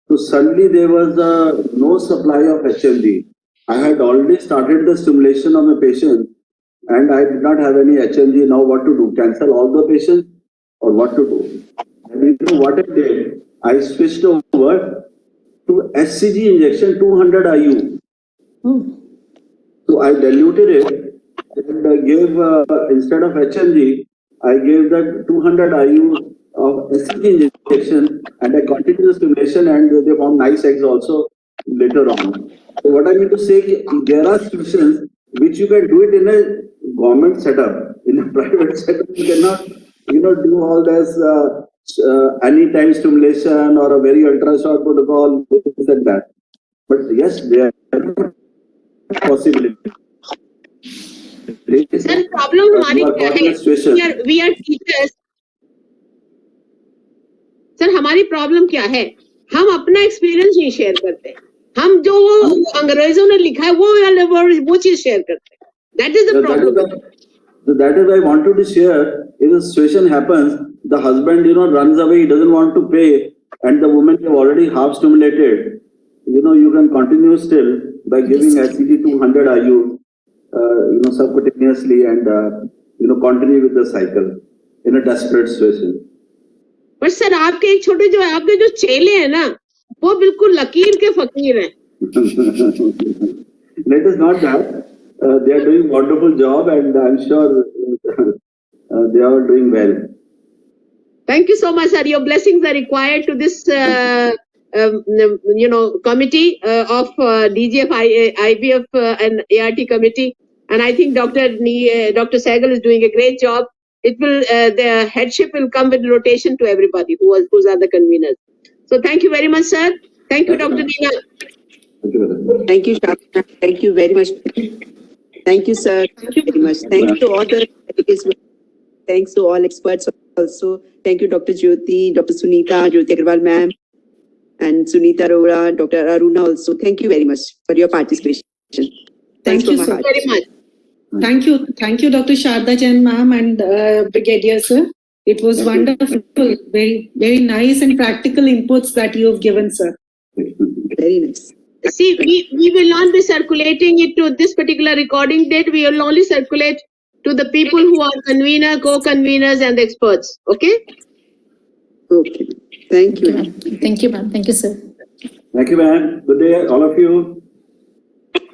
so suddenly there was no supply of HMG. I had already started the stimulation of a patient and I did not have any HMG. Now what to do? Cancel all the patients or what to do? And what I did? I switched over to SCG injection 200 IU. So I diluted it and gave, instead of HMG, I gave that 200 IU of SCG injection and I continued the stimulation and they found nice eggs also later on. So what I mean to say, there are situations which you can do it in a government setup. In a private setup, you cannot, do all this anytime stimulation or a very ultra short protocol, this and that. But yes, there are possibilities. Sir, problem हमारी क्या है? We are teachers. Sir हमारी problem क्या है? हम अपना experience नहीं share करते. हम जो वो अंग्रेजों ने लिखा है वो चीज शेयर करते हैं. That is the problem. That is why I wanted to share. If a situation happens, the husband runs away, he doesn't want to pay, and the woman is already half stimulated. You can continue still by giving SCG 200 IU, subcutaneously, and continue with the cycle in a desperate situation. पर sir आपके एक छोटे जो आपके जो चेले हैं ना वो बिल्कुल लकीर के फकीर हैं. Let us not that. They are doing wonderful job and I'm sure they are doing well. Thank you so much, sir. Your blessings are required to this, committee of DGF, IVF and ART committee. And I think Dr. Sehgal is doing a great job. It will, the headship will come with rotation to everybody who's are the conveners. So thank you very much, sir. Thank you, Dr. Neena. Thank you, Shah. Thank you very much. Thank you, sir. Very much. Thanks to all the delegates. Thanks to all experts also. Thank you, Dr. Jyoti, Dr. Sunita, Jyoti Agarwal ma'am, and Sunita Arora, Dr. Aruna also. Thank you very much for your participation. Thank you so Very much. Thank you, Dr. Sharda Jain ma'am and Brigadier sir. It was wonderful, very, very nice and practical inputs that you have given, sir. Very nice. See, we will not be circulating it to this particular recording date. We will only circulate to the people who are convener, co-conveners and the experts. Okay? Okay. Thank you. Thank you, ma'am. Thank you, sir. Thank you, ma'am. Good day, all of you.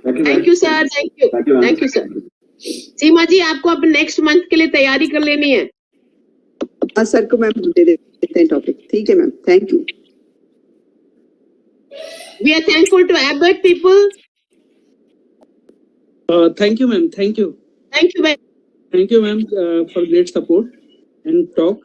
Thank you, sir. Thank you. Thank you, sir. सीमा जी आपको अब next month के लिए तैयारी कर लेनी है. हाँ sir को मैम दे देते हैं टॉपिक. ठीक है ma'am. Thank you. We are thankful to Abbott people. Thank you, ma'am. Thank you. Thank you, ma'am. Thank you, ma'am, for great support and talk.